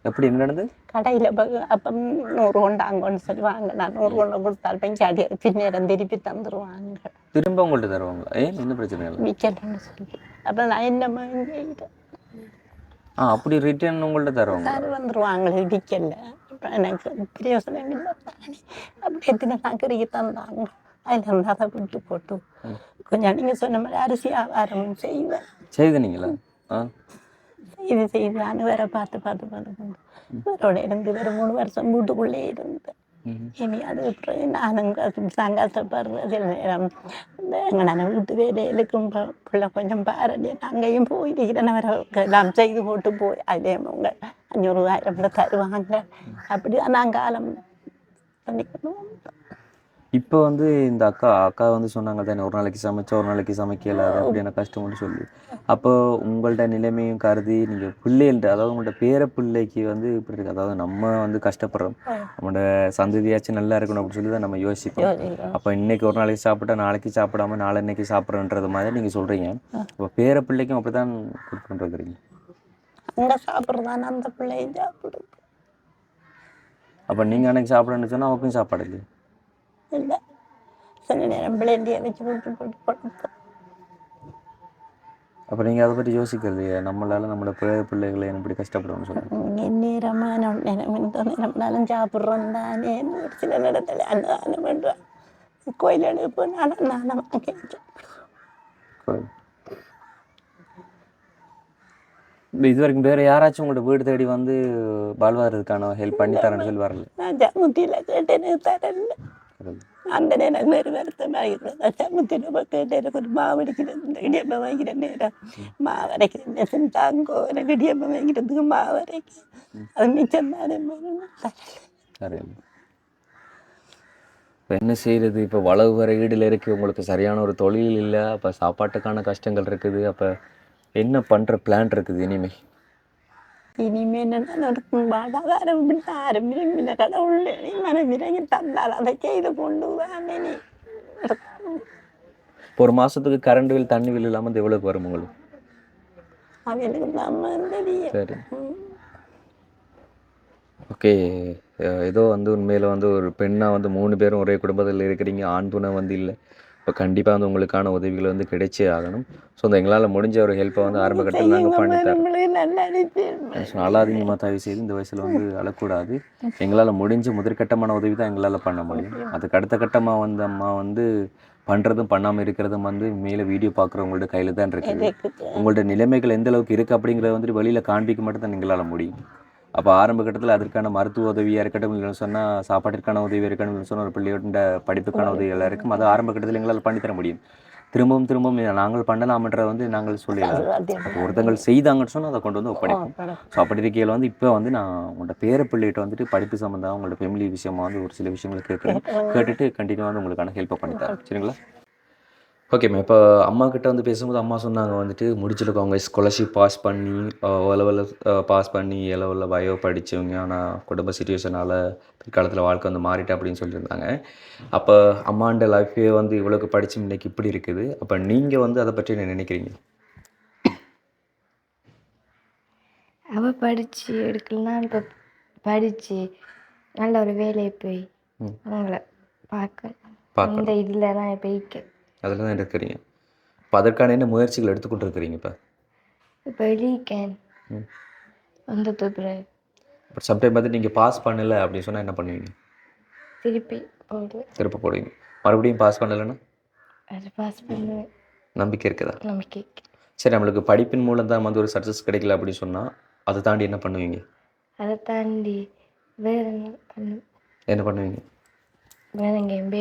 எப்படி என்ன நடந்தது? கடையில் அப்போ 100 கொண்டாங்கன்னு சொல்லுவாங்க. நான் 100 கொண்டு கொடுத்தால் பஞ்சாடி பின்னேரம் திருப்பி தந்துடுவாங்க. திரும்ப உங்கள்கிட்ட தருவாங்களா? ஏன் என்ன பிரச்சனை இல்லை விற்கலன்னு சொல்லி அப்போ நான் என்னம்மா அப்படி ரிட்டர்ன் உங்கள்கிட்ட தருவாங்க வந்துடுவாங்களே விற்கல. எனக்கு பிரயோசனம் இல்லை. அப்படி எத்தனை நகரிக்கு தந்தாங்க. அதில் இருந்து அதை விட்டு போட்டு கொஞ்சம் நீங்கள் சொன்ன மாதிரி அரிசி வியாபாரம் செய்தீங்களா? செய்து வேற பார்த்து வேறோட இருந்து வேறு 3 வருஷம் வீட்டுக்குள்ளே இருந்தேன். இனி அது நானும் சங்கடப்படுற சில நேரம் நான் வீட்டு வேலைகளுக்கும் பிள்ளை கொஞ்சம் பாரடி அங்கேயும் போயிருக்கிறேன். வேற எல்லாம் செய்து போட்டு போய் அதே அவங்க 500,000 தருவாங்க. அப்படி நான் காலம் பண்ணிக்கணும். இப்போ வந்து இந்த அக்கா வந்து சொன்னாங்க தானே, ஒரு நாளைக்கு சமைச்சா ஒரு நாளைக்கு சமைக்கல, அது அப்படியான கஷ்டம்னு சொல்லி. அப்போ உங்கள்ட்ட நிலைமையும் கருதி நீங்கள் பிள்ளைகள்ட்ட, அதாவது உங்கள்ட்ட பேர பிள்ளைக்கு வந்து இப்படி இருக்குது, அதாவது நம்ம வந்து கஷ்டப்படுறோம், நம்மளோட சந்ததியாச்சும் நல்லா இருக்கணும் அப்படின்னு சொல்லி தான் நம்ம யோசிப்போம். அப்போ இன்னைக்கு ஒரு நாளைக்கு சாப்பிட்டா நாளைக்கு சாப்பிடாம நாளன்னைக்கு சாப்பிட்றன்றது மாதிரி நீங்கள் சொல்கிறீங்க. இப்போ பேர பிள்ளைக்கும் அப்படி தான் கொடுக்குறீங்க. அங்கே சாப்பிட்றதான அந்த பிள்ளையும் சாப்பிடுது. அப்போ நீங்கள் அன்னைக்கு சாப்பிடணும்னு சொன்னால் அவருக்கும் சாப்பாடு இல்லையா? இல்லை, சில நேரம் பிள்ளைண்டியை வச்சு போட்டு கொடுப்போம். அப்போ நீங்கள் அதை பற்றி யோசிக்கிறது நம்மளால் நம்மளோட பிள்ளைகளை இப்படி கஷ்டப்படுவோம்னு சொல்லுங்கள். எந்நேரமான நேரம் சாப்பிட்றோம் தானே ஒரு சில இடத்துல அன்னதானம் பண்ணுறோம் கோயில் எடுப்பு நானும் இது வரைக்கும் வேறு யாராச்சும் உங்களோட வீடு தேடி வந்து வாழ்வாரதுக்கான ஹெல்ப் பண்ணி தரேன்னு சொல்லி வரல? நான் ஜமுத்தியில் கேட்டேன்னு தரல. அந்த நேரம் வேறு வருத்தமாக இருந்தது. ஜமுத்தியில் போய் கேட்டு எனக்கு ஒரு மாவு அரைக்கிறது இடியப்பம் வாங்கிற நேரம் மாவு அரைக்கிறேன் தாங்கோ எனக்கு இடியப்பம் வாங்கிறதுக்கு மாவு அரைக்க அது மிச்சம் தானே சரி. இப்போ என்ன செய்கிறது? இப்போ வளவு வர ஈடில் இருக்குது, உங்களுக்கு சரியான ஒரு தொழில் இல்லை, அப்போ சாப்பாட்டுக்கான கஷ்டங்கள் இருக்குது. அப்போ என்ன பண்ணுற பிளான் இருக்குது இனிமேல்? இனிமே என்னென்ன இருக்கும் வாழ்வாதாரம் ஆரம் விரும்பின கடவுள் மனம் விரங்கி தந்தால் அதை செய்து கொண்டு தானே நீ இப்போ ஒரு மாதத்துக்கு கரண்ட் பில் தண்ணி பில் இல்லாமல் இந்த எவ்வளோக்கு வரும் உங்களுக்கு? அவனுக்கு நம்ம தெரியும். சரி, ஓகே. ஏதோ வந்து உண்மையில் வந்து ஒரு பெண்ணாக வந்து 3 பேரும் ஒரே குடும்பத்தில் இருக்கிறீங்க, ஆண் துணை வந்து இல்லை. இப்போ கண்டிப்பாக வந்து உங்களுக்கான உதவிகள் வந்து கிடைச்சே ஆகணும். ஸோ அந்த எங்களால் முடிஞ்ச ஒரு ஹெல்ப்பை வந்து ஆரம்ப கட்டத்தில் நாங்கள் பண்ணித்தரோம். அழாதீங்கம்மா, தயவு செய்து இந்த வயசில் வந்து அழக்கூடாது. எங்களால் முடிஞ்ச முதற்கட்டமான உதவி தான் எங்களால் பண்ண முடியும். அதுக்கு அடுத்த கட்டமாக வந்து அம்மா வந்து பண்ணுறதும் பண்ணாமல் இருக்கிறதும் வந்து மேலே வீடியோ பார்க்குறவங்களோட கையில் தான் இருக்குது. உங்களோட நிலைமைகள் எந்த அளவுக்கு இருக்குது அப்படிங்கிறத வந்துட்டு வெளியில் காண்பிக்க மட்டும் தான் எங்களால் முடியும். அப்போ ஆரம்ப கட்டத்தில் அதற்கான மருத்துவ உதவியாக இருக்கட்டும், இல்லைன்னு சொன்னால் சாப்பாட்டிற்கான உதவி இருக்கணும் சொன்னால் ஒரு பிள்ளையோட படிப்புக்கான உதவி எல்லாம் இருக்கும். அது ஆரம்ப கட்டத்தில் எங்களால் பண்ணித்தர முடியும். திரும்பவும் நாங்கள் பண்ணலாம்ன்றதை வந்து நாங்கள் சொல்லலாம். ஒருத்தங்கள் செய்தாங்கன்னு சொன்னால் அதை கொண்டு வந்து ஒப்படைப்போம். ஸோ அப்படி இருக்கையில் வந்து இப்போ வந்து நான் உங்களோட பேர பிள்ளைகிட்ட வந்துட்டு படிப்பு சம்மந்தமாக உங்களோட ஃபேமிலி விஷயமாக வந்து ஒரு சில விஷயங்கள் கேட்டுட்டு கண்டினியூவாக வந்து உங்களுக்கான ஹெல்ப்பை பண்ணித்தரேன். சரிங்களா? ஓகேம்மா. இப்போ அம்மா கிட்ட வந்து பேசும்போது அம்மா சொன்னாங்க வந்துட்டு முடிச்சிருக்கோம், அவங்க ஸ்காலர்ஷிப் பாஸ் பண்ணி லெவலில் பாஸ் பண்ணி லெவலில் பயோ படித்தவங்க, ஆனால் குடும்ப சுச்சுவேஷனால் பிற்காலத்தில் வாழ்க்கை வந்து மாறிட்டு அப்படின்னு சொல்லியிருந்தாங்க. அப்போ அம்மாண்ட லைஃபே வந்து இவ்வளோக்கு படித்து இன்னைக்கு இப்படி இருக்குது. அப்போ நீங்கள் வந்து அதை பற்றி என்ன நினைக்கிறீங்க? அவள் படித்து எடுக்கலன்னா இப்போ படித்து நல்ல ஒரு வேலையை போய் அவங்கள பார்க்க இந்த இதில் தான் போய்க்க அதில் தான் இருக்கிறீங்க. இப்போ அதற்கான என்ன முயற்சிகள் எடுத்துக்கொண்டு இருக்கிறீங்க? இப்போ வெளிக்கேன் அந்த பிறகு பட் சம்டைம் வந்து நீங்கள் பாஸ் பண்ணலை அப்படின்னு சொன்னால் என்ன பண்ணுவீங்க? திருப்ப போடுவீங்க. மறுபடியும் பாஸ் பண்ணலைன்னா அது பாஸ் பண்ணுவேன். நம்பிக்கை இருக்குதா? நம்பிக்கை. சரி, நம்மளுக்கு படிப்பின் மூலம் தான் வந்து ஒரு சக்ஸஸ் கிடைக்கல அப்படின்னு சொன்னால் அதை தாண்டி என்ன பண்ணுவீங்க? அதை தாண்டி வேறு என்ன பண்ணுவீங்க? வேற எங்கேயும்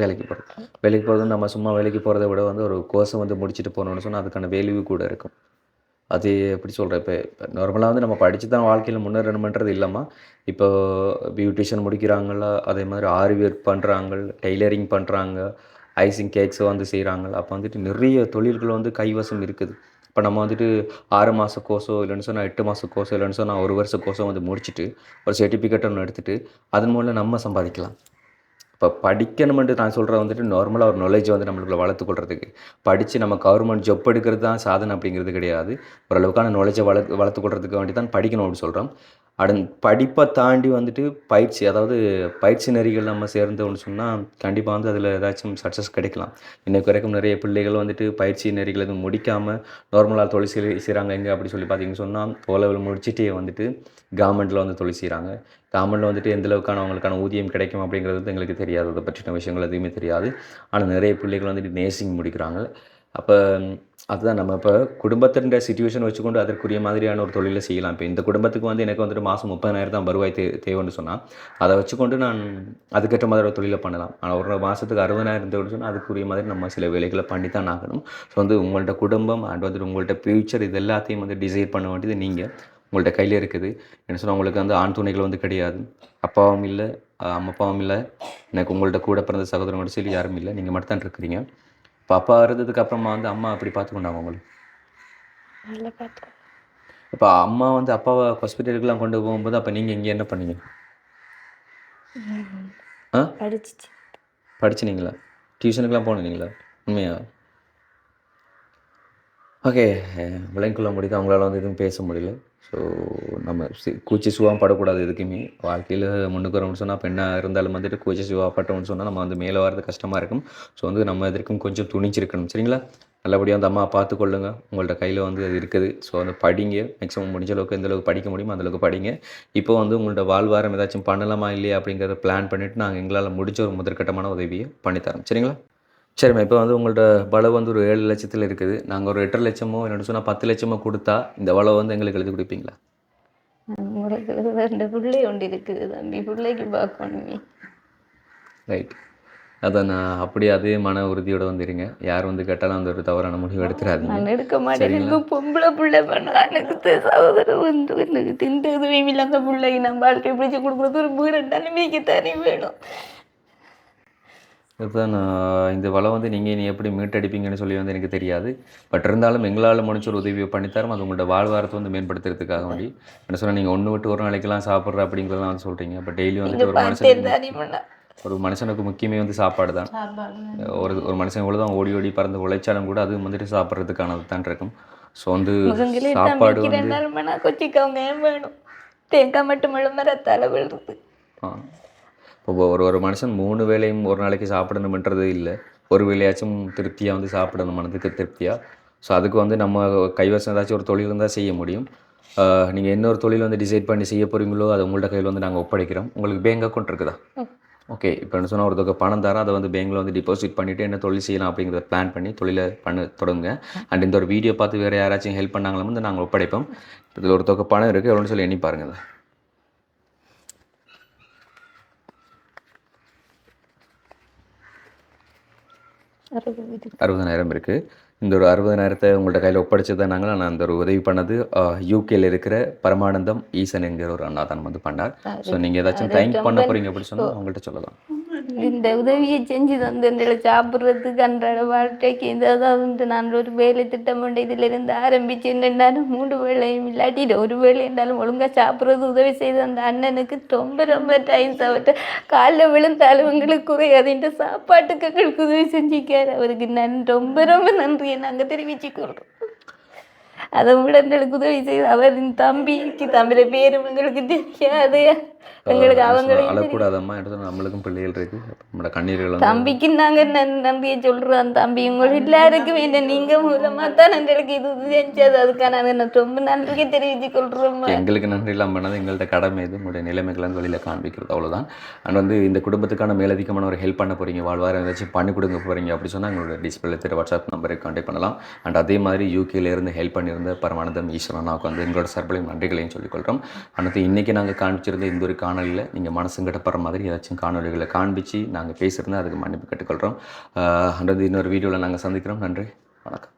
வேலைக்கு போகிறது. வேலைக்கு போகிறது நம்ம சும்மா வேலைக்கு போகிறத விட வந்து ஒரு கோர்ஸை வந்து முடிச்சுட்டு போகணுன்னு சொன்னால் அதுக்கான வேல்யூ கூட இருக்கும். அது எப்படி சொல்கிறேன், இப்போ நார்மலாக வந்து நம்ம படித்து தான் வாழ்க்கையில் முன்னேறணுன்றது இல்லைம்மா. இப்போ பியூட்டிஷியன் முடிக்கிறாங்களா, அதே மாதிரி ஆரி ஒர்க் பண்ணுறாங்க, டெய்லரிங் பண்ணுறாங்க, ஐசிங் கேக்ஸை வந்து செய்கிறாங்க. அப்போ வந்துட்டு நிறைய தொழில்கள் வந்து கைவசம் இருக்குது. இப்போ நம்ம வந்துட்டு 6 மாத கோர்ஸோ இல்லைன்னு சொன்னால் 8 மாத கோர்ஸோ இல்லைன்னு சொன்னால் 1 வருஷ கோர்ஸோ வந்து முடிச்சுட்டு ஒரு சர்டிஃபிகேட் ஒன்று எடுத்துகிட்டு அதன் மூலம் நம்ம சம்பாதிக்கலாம். இப்போ படிக்கணுமென்று நான் சொல்கிறது வந்துட்டு நார்மலாக ஒரு நாலேஜ் வந்து நம்மளுக்குள்ள வளர்த்துக்கொள்றதுக்கு. படித்து நம்ம கவர்மெண்ட் ஜாப் எடுக்கிறது தான் சாதனை அப்படிங்கிறது கிடையாது. ஓரளவுக்கான நாலேஜை வளர்த்துக்கொள்றதுக்கு வேண்டி தான் படிக்கணும் அப்படின்னு சொல்கிறோம். படிப்பை தாண்டி வந்துட்டு பயிற்சி, அதாவது பயிற்சி நெறிகள் நம்ம சேர்ந்தோம்னு சொன்னால் கண்டிப்பாக வந்து அதில் ஏதாச்சும் சக்ஸஸ் கிடைக்கலாம். இன்றைக்கு வரைக்கும் நிறைய பிள்ளைகள் வந்துட்டு பயிற்சி நெறிகள் எதுவும் முடிக்காமல் நார்மலாக தொழில் செய்கிறாங்க. எங்கே அப்படி சொல்லி பார்த்தீங்கன்னு சொன்னால் ஓலெவல் முடிச்சுட்டே வந்துட்டு கவர்மெண்ட்டில் வந்து தொழில் செய்கிறாங்க. கவர்மெண்ட்டில் வந்துட்டு எந்தளவுக்கான அவங்களுக்கான ஊதியம் கிடைக்கும் அப்படிங்கிறது வந்து எங்களுக்கு தெரியாது. அதை பற்றின விஷயங்கள் எதுவுமே தெரியாது. ஆனால் நிறைய பிள்ளைகள் வந்துட்டு நேர்சிங் முடிக்கிறாங்க. அப்போ அதுதான் நம்ம இப்போ குடும்பத்தின் சிச்சுவேஷன் வச்சுக்கொண்டு அதற்குரிய மாதிரியான ஒரு தொழிலை செய்யலாம். இப்போ இந்த குடும்பத்துக்கு வந்து எனக்கு வந்துட்டு மாதம் 30,000 தான் வருவாய் தேவைன்னு சொன்னால் அதை வச்சுக்கொண்டு நான் அதுக்கேற்ற மாதிரி ஒரு தொழிலை பண்ணலாம். ஆனால் ஒரு மாதத்துக்கு 60,000 தேவைன்னு சொன்னால் அதுக்குரிய மாதிரி நம்ம சில வேலைகளை பண்ணி தான் ஆகணும். ஸோ வந்து உங்கள்கிட்ட குடும்பம் அண்ட் வந்துட்டு உங்கள்கிட்ட ஃப்யூச்சர் இது எல்லாத்தையும் வந்து டிசைட் பண்ண வேண்டியது நீங்கள், உங்கள்கிட்ட கையில் இருக்குது. என்ன சொன்னால் உங்களுக்கு வந்து ஆண் துணைகள் வந்து கிடையாது, அப்பாவும் இல்லை அம்மா அப்பாவும் இல்லை, எனக்கு உங்கள்கிட்ட கூட பிறந்த சகோதரங்களோட சொல்லி யாரும் இல்லை, நீங்கள் மட்டும் தான் இருக்கிறீங்க. இப்போ அப்பா இருந்ததுக்கு அப்புறமா வந்து அம்மா அப்படி பார்த்துக்கொண்டாங்க உங்களுக்கு? இப்போ அம்மா வந்து அப்பாவை ஹாஸ்பிட்டலுக்குலாம் கொண்டு போகும்போது அப்போ நீங்கள் இங்கே என்ன பண்ணீங்க? படிச்சினீங்களா? டியூஷனுக்குலாம் போனீங்களா? உண்மையா? ஓகே, விளைக்குள்ள முடியுது அவங்களால வந்து எதுவும் பேச முடியல. ஸோ நம்ம கூச்சி சுவாக படக்கூடாது எதுக்குமே. வாழ்க்கையில் முன்னுக்கு வரணும்னு சொன்னால் பெண்ணாக இருந்தாலும் வந்துட்டு கூச்சி சுவா பட்டோம்னு சொன்னால் நம்ம வந்து மேலே வரது கஷ்டமாக இருக்கும். ஸோ வந்து நம்ம எதற்கும் கொஞ்சம் துணிச்சிருக்கணும். சரிங்களா? நல்லபடியாக அந்த அம்மா பார்த்துக்கொள்ளுங்க. உங்கள்ட்ட கையில் வந்து அது இருக்குது. ஸோ வந்து படிங்க. மேக்ஸிமம் முடிஞ்ச அளவுக்கு எந்த அளவுக்கு படிக்க முடியுமோ அந்தளவுக்கு படிங்க. இப்போ வந்து உங்கள்ட்ட வாழ்வாரம் ஏதாச்சும் பண்ணலாமா இல்லையா அப்படிங்கிறத பிளான் பண்ணிவிட்டு நாங்கள் எங்களால் முடிஞ்ச ஒரு முதற்கட்டமான உதவியை பண்ணித்தரோம். சரிங்களா? சரிம்மா. இப்போ வந்து உங்கள்ட்ட வளவு வந்து ஒரு 7 லட்சத்தில் இருக்குது. நாங்கள் ஒரு 8.5 லட்சமோ என்னென்னு சொன்னால் 10 லட்சமோ கொடுத்தா இந்த வளவை வந்து எங்களுக்கு எழுதி கொடுப்பீங்களா? உங்களுக்கு 2 பிள்ளை ஒன்று இருக்குது தம்பி, பிள்ளைக்கு பார்க்கணுமே. ரைட். அதான் நான் அப்படியே அதே மன உறுதியோட வந்துருங்க. யார் வந்து கேட்டாலும் அந்த ஒரு தவறான முடிவு எடுத்துடாதீங்க. நான் எடுக்க மாட்டேன். எனக்கு பொம்பளை பிள்ளை பண்ணா எனக்கு சகோதரர் வந்து எனக்கு திண்டு உதவியும் இல்லாத பிள்ளைக்கு நம்ம வாழ்க்கை பிடிச்சி கொடுக்குறது ஒரு வீடு நிலைமைக்கு தனி வேணும். இதுதான் நான் இந்த வளம் வந்து நீங்கள் இனி எப்படி மீட்டடிப்பீங்கன்னு சொல்லி வந்து எனக்கு தெரியாது. பட் இருந்தாலும் எங்களால் முடிச்ச ஒரு உதவியை பண்ணித்தரோம். அது உங்களோட வாழ்வாரத்தை வந்து மேம்படுத்துறதுக்காக வேண்டி என்ன சொன்னால் நீங்கள் ஒன்று விட்டு ஒரு நாளைக்கெல்லாம் சாப்பிட்ற அப்படிங்கிறதெல்லாம் வந்து சொல்கிறீங்க. பட் டெய்லி வந்துட்டு ஒரு மனுஷனுக்கு முக்கியமே வந்து சாப்பாடு தான். ஒரு மனுஷன் இவ்வளோ தான் ஓடி ஓடி பறந்து உழைச்சாலும் கூட அது வந்துட்டு சாப்பிட்றதுக்கானது தான் இருக்கும். ஸோ வந்து சாப்பாடு வந்து கொச்சிக்கவங்க வேணும். தேங்காய் மட்டும் மரத்தால் விழுறது. இப்போ ஒரு மனுஷன் 3 வேளையும் ஒரு நாளைக்கு சாப்பிடணுன்றது இல்லை. ஒரு வேளையாச்சும் திருப்தியாக வந்து சாப்பிடணும், மனதுக்கு திருப்தியாக. ஸோ அதுக்கு வந்து நம்ம கைவசம் ஏதாச்சும் ஒரு தொழில் இருந்தால் செய்ய முடியும். நீங்கள் என்ன ஒரு தொழில் வந்து டிசைட் பண்ணி செய்ய போகிறீங்களோ அது உங்கள்ட்ட கையில் வந்து நாங்கள் ஒப்படைக்கிறோம். உங்களுக்கு பேங்க் அக்கௌண்ட் இருக்குதா? ஓகே. இப்போ என்ன சொன்னால் ஒரு தொகை பணம் தரேன், அதை வந்து பேங்கில் வந்து டிபாசிட் பண்ணிவிட்டு என்ன தொழில் செய்யலாம் அப்படிங்கிறத பிளான் பண்ணி தொழிலை தொடங்குங்க. அண்ட் இந்த ஒரு வீடியோ பார்த்து வேறு யாராச்சும் ஹெல்ப் பண்ணாங்களும் வந்து நாங்கள் ஒப்படைப்போம். இதில் ஒரு தொகை பணம் இருக்குது, எவ்வளோன்னு சொல்லி எண்ணி பாருங்கள். 60,000 இருக்குது. இந்த ஒரு 60,000 உங்கள்ட்ட கையில் ஒப்படைச்சதை நான் அந்த ஒரு உதவி பண்ணது யூகேல இருக்கிற பரமானந்தம் ஈசன் என்கிற ஒரு அண்ணா தான் வந்து பண்ணார். ஸோ நீங்கள் ஏதாச்சும் தேங்க் பண்ண போகிறீங்க அப்படின்னு சொன்னால் அவங்கள்ட்ட சொல்லலாம். இந்த உதவியை செஞ்சு தந்து எங்களை சாப்பிட்றதுக்கு அன்றாட வாழ்க்கைக்கு இதாவது நான் ஒரு வேலை திட்டம் கொண்டு இதிலிருந்து ஆரம்பிச்சு என்னென்னாலும் 3 வேளையும் இல்லாட்டி ஒரு வேலை இருந்தாலும் ஒழுங்காக சாப்பிட்றது உதவி செய்த அந்த அண்ணனுக்கு ரொம்ப ரொம்ப டைம்ஸ் ஆகிட்டு காலைல விழுந்தாலும் எங்களுக்கு குறையாதுன்ற சாப்பாட்டுக்கு எங்களுக்கு உதவி செஞ்சுக்கார். அவருக்கு ரொம்ப ரொம்ப நன்றியை நாங்கள் தெரிவிச்சுக்கொள்கிறோம். அதை விட எங்களுக்கு உதவி செய்து அவரின் தம்பியோட பேரும் எங்களுக்கு தெரியாது. எங்களுக்கு அழக்கூடாதம்மா, நம்மளுக்கும் பிள்ளைகள் இருக்கு. நம்மளோட கண்ணீர்கள் தம்பிக்கு நாங்கள் நன்றியை சொல்கிறோம். தம்பி உங்களுக்கு எல்லாருக்கும் வேணும். நீங்கள் மூலமாக தான் எங்களுக்கு இது செஞ்சது. அதுக்காக நாங்கள் ரொம்ப நன்றியை தெரிவித்து கொள்கிறோம். எங்களுக்கு நன்றி இல்லாமல் பண்ணது எங்கள்கிட்ட கடமை. இது உங்களுடைய நிலைமைகளை வெளியில் காண்பிக்கிறது, அவ்வளோதான். அண்ட் வந்து இந்த குடும்பத்துக்கான மேலதிகமான ஒரு ஹெல்ப் பண்ண போகிறீங்க, வாழ்வாரம் ஏதாச்சும் பண்ணி கொடுங்க போகிறீங்க அப்படி சொன்னால் எங்களோட டிஸ்பிளே தெரிய வாட்ஸ்அப் நம்பருக்கு கான்டாக்ட் பண்ணலாம். அண்ட் அதே மாதிரி யூகேலேருந்து ஹெல்ப் பண்ணியிருந்த பரமானந்தம் ஈஸ்வரனாவுக்கு வந்து எங்களோட சார்பிலையும் நன்றிகளையும் சொல்லிக்கொள்கிறோம். அடுத்து இன்றைக்கி நாங்கள் காண்பிச்சிருந்த இந்த ஒரு காணொலியில் நீங்கள் மனசுங்கட்டப்படுற மாதிரி ஏதாச்சும் காணொலிகளை காண்பிச்சு நாங்கள் பேசியிருந்தேன், அதுக்கு மன்னிப்பு கேட்டுக்கொள்கிறோம். அடுத்து இன்னொரு வீடியோவில் நாங்கள் சந்திக்கிறோம். நன்றி, வணக்கம்.